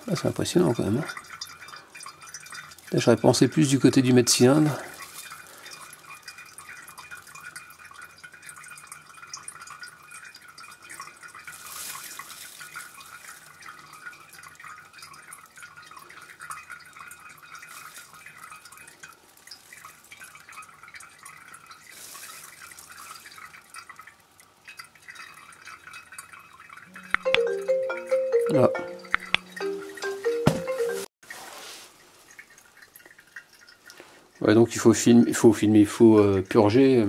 Ah, c'est impressionnant quand même. Hein. J'aurais pensé plus du côté du mètre cylindre. Là. Ouais, donc il faut purger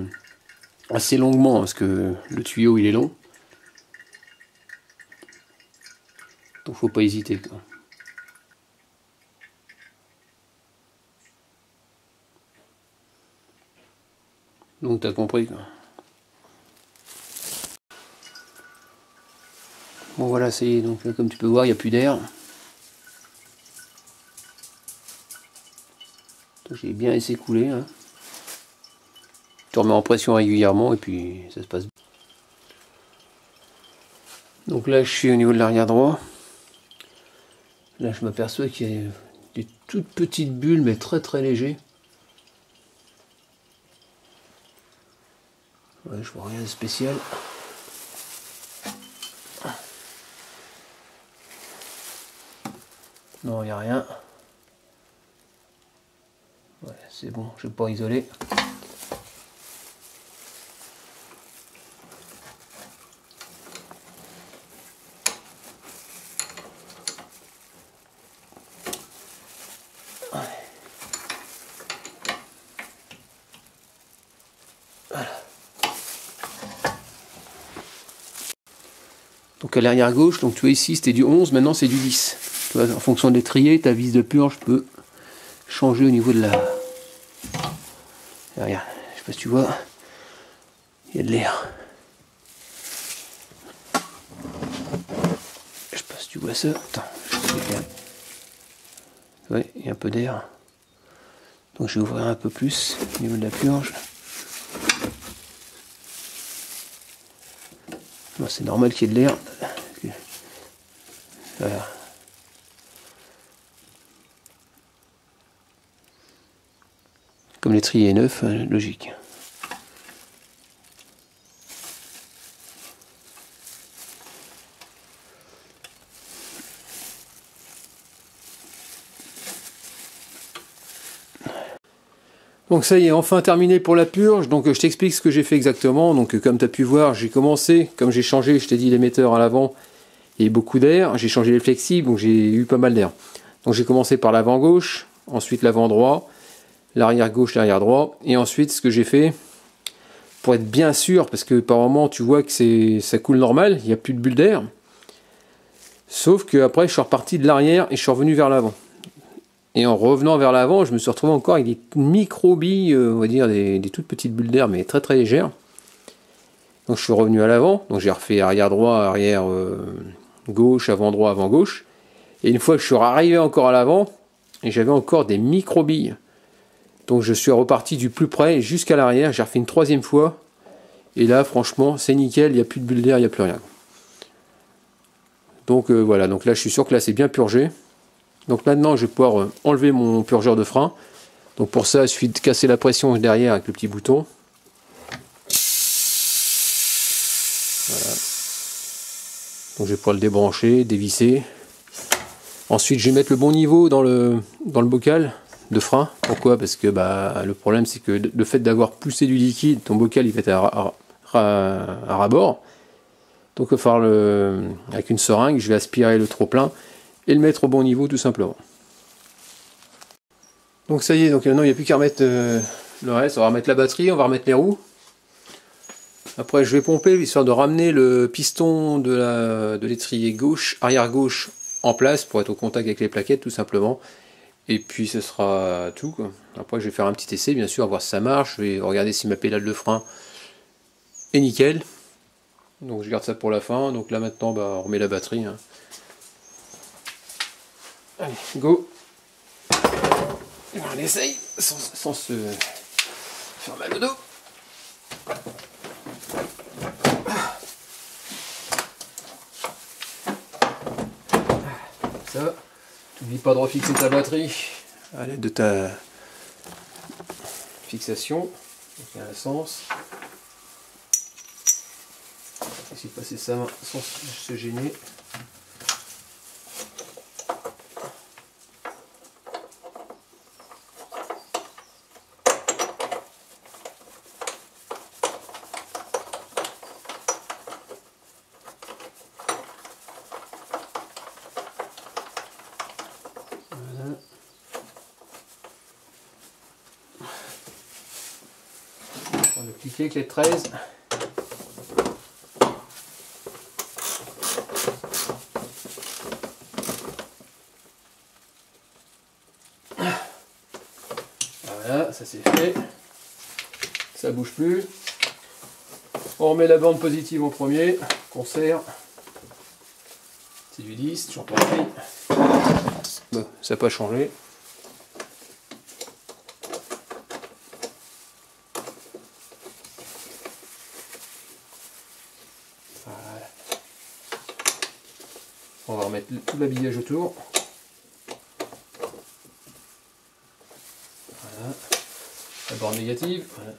assez longuement parce que le tuyau il est long. Donc faut pas hésiter quoi. Donc t'as compris quoi. Bon voilà, ça y est, donc là, comme tu peux voir, il n'y a plus d'air. J'ai bien laissé couler. Hein. Tu remets en pression régulièrement et puis ça se passe bien. Donc là, je suis au niveau de l'arrière droit. Là, je m'aperçois qu'il y a des toutes petites bulles, mais très très légers. Ouais, je vois rien de spécial. Non, il n'y a rien. Ouais, c'est bon, je vais pas isoler. Donc à l'arrière gauche, donc tu vois ici c'était du 11, maintenant c'est du 10. Tu vois, en fonction de l'étrier, ta vis de purge peut changer au niveau de la... Là, regarde, je sais pas si tu vois, il y a de l'air. Je sais pas si tu vois ça. Attends, je sais pas. Ouais, il y a un peu d'air. Donc je vais ouvrir un peu plus au niveau de la purge. Bon, c'est normal qu'il y ait de l'air. Voilà. Comme l'étrier est neuf, logique. Donc ça y est, enfin terminé pour la purge. Donc je t'explique ce que j'ai fait exactement. Donc comme tu as pu voir, j'ai commencé, comme j'ai changé, je t'ai dit l'émetteur à l'avant, il y a eu beaucoup d'air. J'ai changé les flexibles, donc j'ai eu pas mal d'air. Donc j'ai commencé par l'avant gauche, ensuite l'avant droit, l'arrière gauche, l'arrière droit. Et ensuite ce que j'ai fait, pour être bien sûr, parce que par moment tu vois que ça coule normal, il n'y a plus de bulles d'air. Sauf que après je suis reparti de l'arrière et je suis revenu vers l'avant. Et en revenant vers l'avant, je me suis retrouvé encore avec des micro-billes, on va dire des toutes petites bulles d'air, mais très très légères. Donc je suis revenu à l'avant, donc j'ai refait arrière droit, arrière gauche, avant droit, avant gauche. Et une fois que je suis arrivé encore à l'avant, et j'avais encore des micro-billes. Donc je suis reparti du plus près jusqu'à l'arrière, j'ai refait une troisième fois. Et là franchement c'est nickel, il n'y a plus de bulles d'air, il n'y a plus rien. Donc voilà, donc là je suis sûr que là c'est bien purgé. Donc maintenant je vais pouvoir enlever mon purgeur de frein. Donc pour ça il suffit de casser la pression derrière avec le petit bouton. Voilà. Donc je vais pouvoir le débrancher, dévisser. Ensuite je vais mettre le bon niveau dans le bocal de frein. Pourquoi? Parce que le problème c'est que le fait d'avoir poussé du liquide, ton bocal il va être à ras-bord. Donc il va falloir avec une seringue, je vais aspirer le trop plein et le mettre au bon niveau tout simplement. Donc ça y est, donc maintenant il n'y a plus qu'à remettre le reste. On va remettre la batterie, on va remettre les roues. Après je vais pomper histoire de ramener le piston de l'étrier gauche, arrière gauche en place pour être au contact avec les plaquettes tout simplement. Et puis ce sera tout quoi. Après je vais faire un petit essai bien sûr, voir si ça marche. Je vais regarder si ma pédale de frein est nickel. Donc je garde ça pour la fin. Donc là maintenant on remet la batterie. Hein. Allez, go! On essaye sans se faire mal au dos. Ça, n'oublie pas de refixer ta batterie à l'aide de ta fixation. Donc il y a un sens. Essayer de passer sa main sans se gêner. Voilà. On va cliquer avec les 13. Voilà, ça c'est fait. Ça bouge plus. On remet la bande positive en premier, qu'on serre. C'est du 10, toujours pareil. Bon, ça n'a pas changé. Voilà. On va remettre tout l'habillage autour. Voilà. La borne négative. Voilà.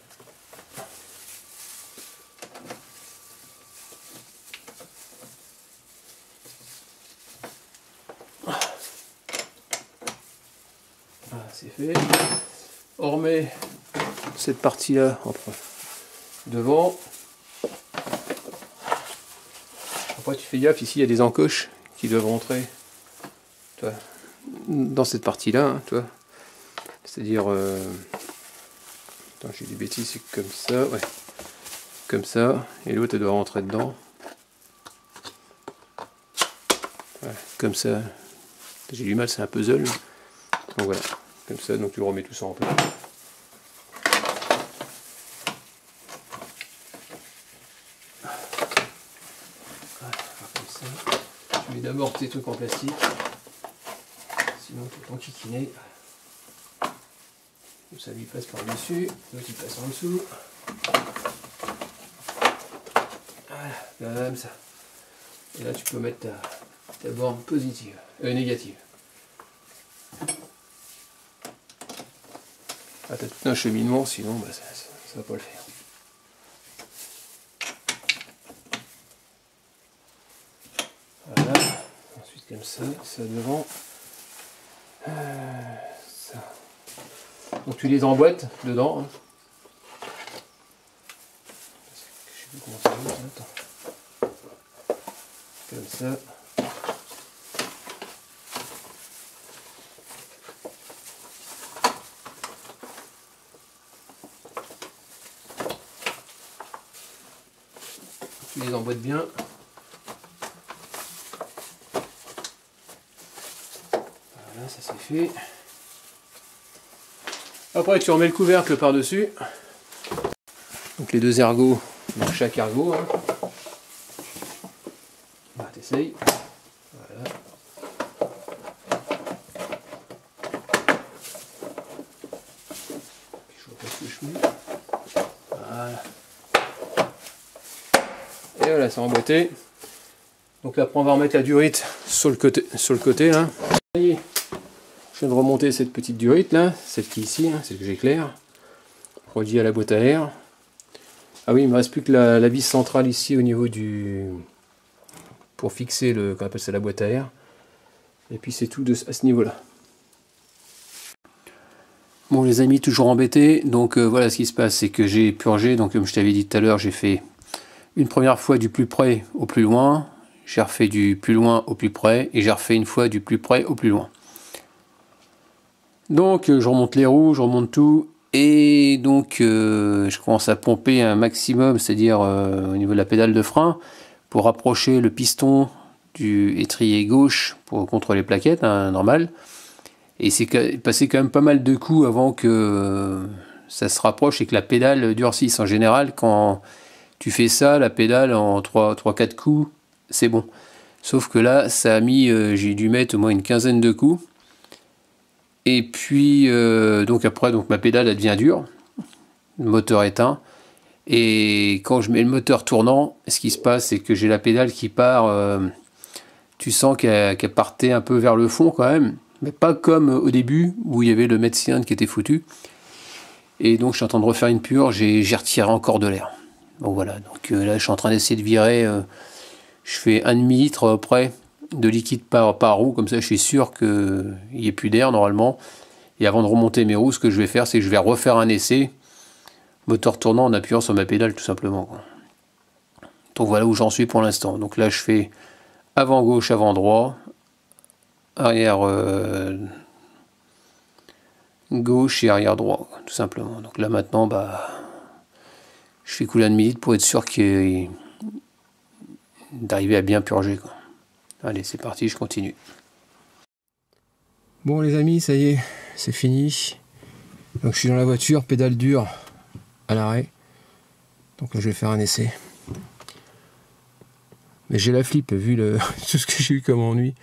Voilà, c'est fait. On remet cette partie-là devant. Après, tu fais gaffe, ici il y a des encoches qui doivent rentrer, toi, dans cette partie-là, hein, toi. C'est-à-dire, attends, j'ai des bêtises, c'est comme ça, ouais, comme ça, et l'autre elle doit rentrer dedans, ouais, comme ça. J'ai du mal, c'est un puzzle. Donc voilà, comme ça, donc tu remets tout ça en place. Je mets d'abord tes trucs en plastique, sinon tout le temps kikiner. Ça lui passe par dessus, l'autre il passe en dessous. Voilà, comme ça. Et là tu peux mettre ta borne positive, négative. Ah, t'as tout un cheminement, sinon bah, ça va pas le faire. Voilà, ensuite comme ça devant. Ça. Donc tu les emboîtes dedans. Hein. Je sais plus comment ça va, attends. Comme ça. Tu les emboîtes bien. Voilà, ça c'est fait. Après tu remets le couvercle par-dessus. Donc les deux ergots dans chaque ergot. Hein. Bah, t'essayes. Voilà. Puis je vois pas ce que je mets. Voilà. Et voilà, c'est emboîté. Donc après on va remettre la durite sur le côté là. Ça y est. Je viens de remonter cette petite durite là, celle qui est ici, hein, celle que j'éclaire. Reliée à la boîte à air. Ah oui, il me reste plus que la vis centrale ici au niveau du... pour fixer le... qu'on appelle ça la boîte à air. Et puis c'est tout à ce niveau-là. Bon les amis, toujours embêté. Donc voilà ce qui se passe, c'est que j'ai purgé. Donc comme je t'avais dit tout à l'heure, j'ai fait une première fois du plus près au plus loin. J'ai refait du plus loin au plus près. Et j'ai refait une fois du plus près au plus loin. Donc je remonte les roues, je remonte tout, et donc je commence à pomper un maximum, c'est-à-dire au niveau de la pédale de frein, pour rapprocher le piston du étrier gauche pour contrôler les plaquettes, hein, normal. Et c'est passé quand même pas mal de coups avant que ça se rapproche et que la pédale durcisse. En général, quand tu fais ça, la pédale en 3-4 coups, c'est bon. Sauf que là, ça a mis, j'ai dû mettre au moins une quinzaine de coups. Et puis, donc après, ma pédale elle devient dure, le moteur éteint, et quand je mets le moteur tournant, ce qui se passe, c'est que j'ai la pédale qui part, tu sens qu'elle partait un peu vers le fond quand même, mais pas comme au début, où il y avait le mètre cylindre qui était foutu, et donc je suis en train de refaire une purge, et j'ai retiré encore de l'air. Donc voilà, donc là je suis en train d'essayer de virer, je fais 1,5 litre près de liquide par roue, comme ça je suis sûr qu'il n'y ait plus d'air normalement. Et avant de remonter mes roues, ce que je vais faire, c'est que je vais refaire un essai, moteur tournant en appuyant sur ma pédale tout simplement. Donc voilà où j'en suis pour l'instant. Donc là je fais avant gauche, avant droit, arrière gauche et arrière droit, tout simplement. Donc là maintenant, bah, je fais couler 1,5 litre pour être sûr d'arriver à bien purger, quoi. Allez, c'est parti, je continue. Bon les amis, ça y est, c'est fini. Donc je suis dans la voiture, pédale dure à l'arrêt. Donc là je vais faire un essai. Mais j'ai la flip, vu tout ce que j'ai eu comme ennui.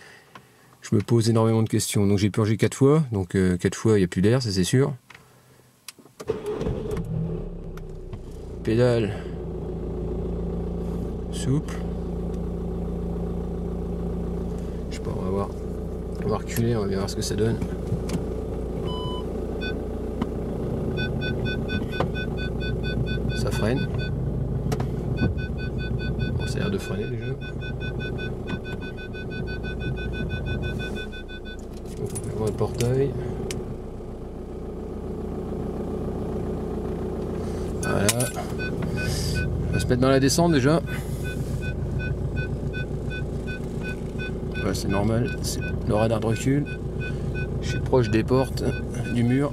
Je me pose énormément de questions. Donc j'ai purgé 4 fois, donc 4 fois il n'y a plus d'air, ça c'est sûr. Pédale souple. Je sais pas, on va reculer, on va bien voir ce que ça donne. Ça freine. Bon, ça a l'air de freiner déjà. On va voir le portail. Voilà. On va se mettre dans la descente déjà. Ouais, c'est normal, c'est le radar de recul. Je suis proche des portes, du mur.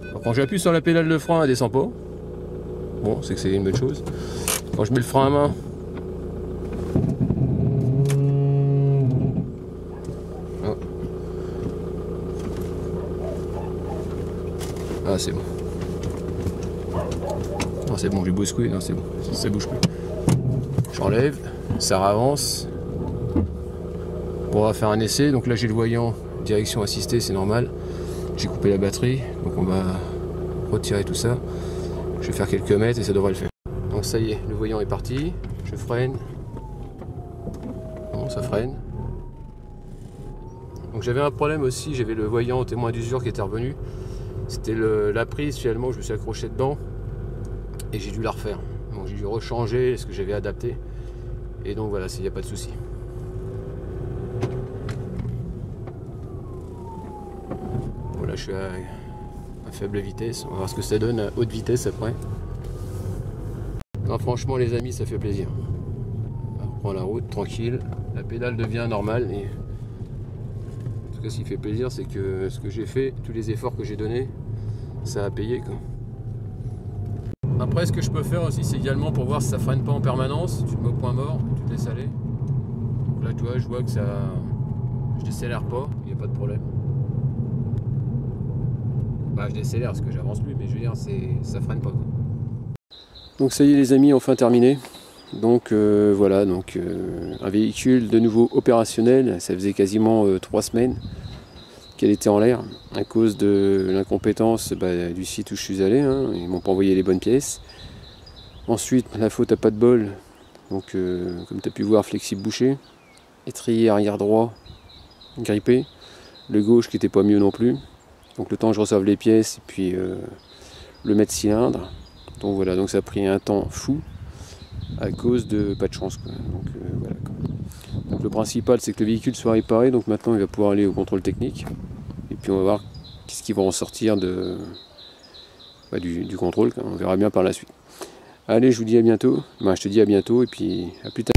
Alors, quand j'appuie sur la pédale de frein, elle descend pas. Bon, c'est que c'est une bonne chose. Quand je mets le frein à main, oh. Ah, c'est bon. Non, c'est bon, j'ai bousculé, non, c'est bon, ça bouge plus. J'enlève, ça avance. Bon, on va faire un essai. Donc là, j'ai le voyant direction assistée, c'est normal. J'ai coupé la batterie, donc on va retirer tout ça. Je vais faire quelques mètres et ça devrait le faire. Donc ça y est, le voyant est parti. Je freine. Bon, ça freine. Donc j'avais un problème aussi, j'avais le voyant témoin d'usure qui était revenu. C'était la prise finalement, je me suis accroché dedans et j'ai dû la refaire. Donc j'ai dû rechanger ce que j'avais adapté. Et donc voilà, il n'y a pas de souci. Voilà, je suis à faible vitesse. On va voir ce que ça donne à haute vitesse après. Non, franchement les amis, ça fait plaisir. On reprend la route tranquille. La pédale devient normale. Et en tout cas, ce qui fait plaisir, c'est que ce que j'ai fait, tous les efforts que j'ai donnés, ça a payé, quoi. Après, ce que je peux faire aussi, c'est également pour voir si ça freine pas en permanence. Tu te mets au point mort, tu te laisses aller. Donc là, tu vois, je vois que ça, je décélère pas, il n'y a pas de problème. Bah, je décélère parce que j'avance plus, mais je veux dire, ça freine pas, quoi. Donc ça y est les amis, enfin terminé. Donc voilà, donc un véhicule de nouveau opérationnel. Ça faisait quasiment 3 semaines qu'elle était en l'air à cause de l'incompétence du site où je suis allé, hein. Ils m'ont pas envoyé les bonnes pièces. Ensuite, la faute à pas de bol. Donc comme tu as pu voir, flexible bouché, étrier arrière droit grippé, le gauche qui était pas mieux non plus. Donc le temps que je reçoive les pièces et puis le mètre cylindre. Donc voilà, donc ça a pris un temps fou à cause de pas de chance, quoi. Donc voilà, quoi. Donc le principal, c'est que le véhicule soit réparé. Donc maintenant il va pouvoir aller au contrôle technique et puis on va voir qu'est-ce qui va en sortir du contrôle, quoi. On verra bien par la suite. Allez, je vous dis à bientôt. Je te dis à bientôt et puis à plus tard.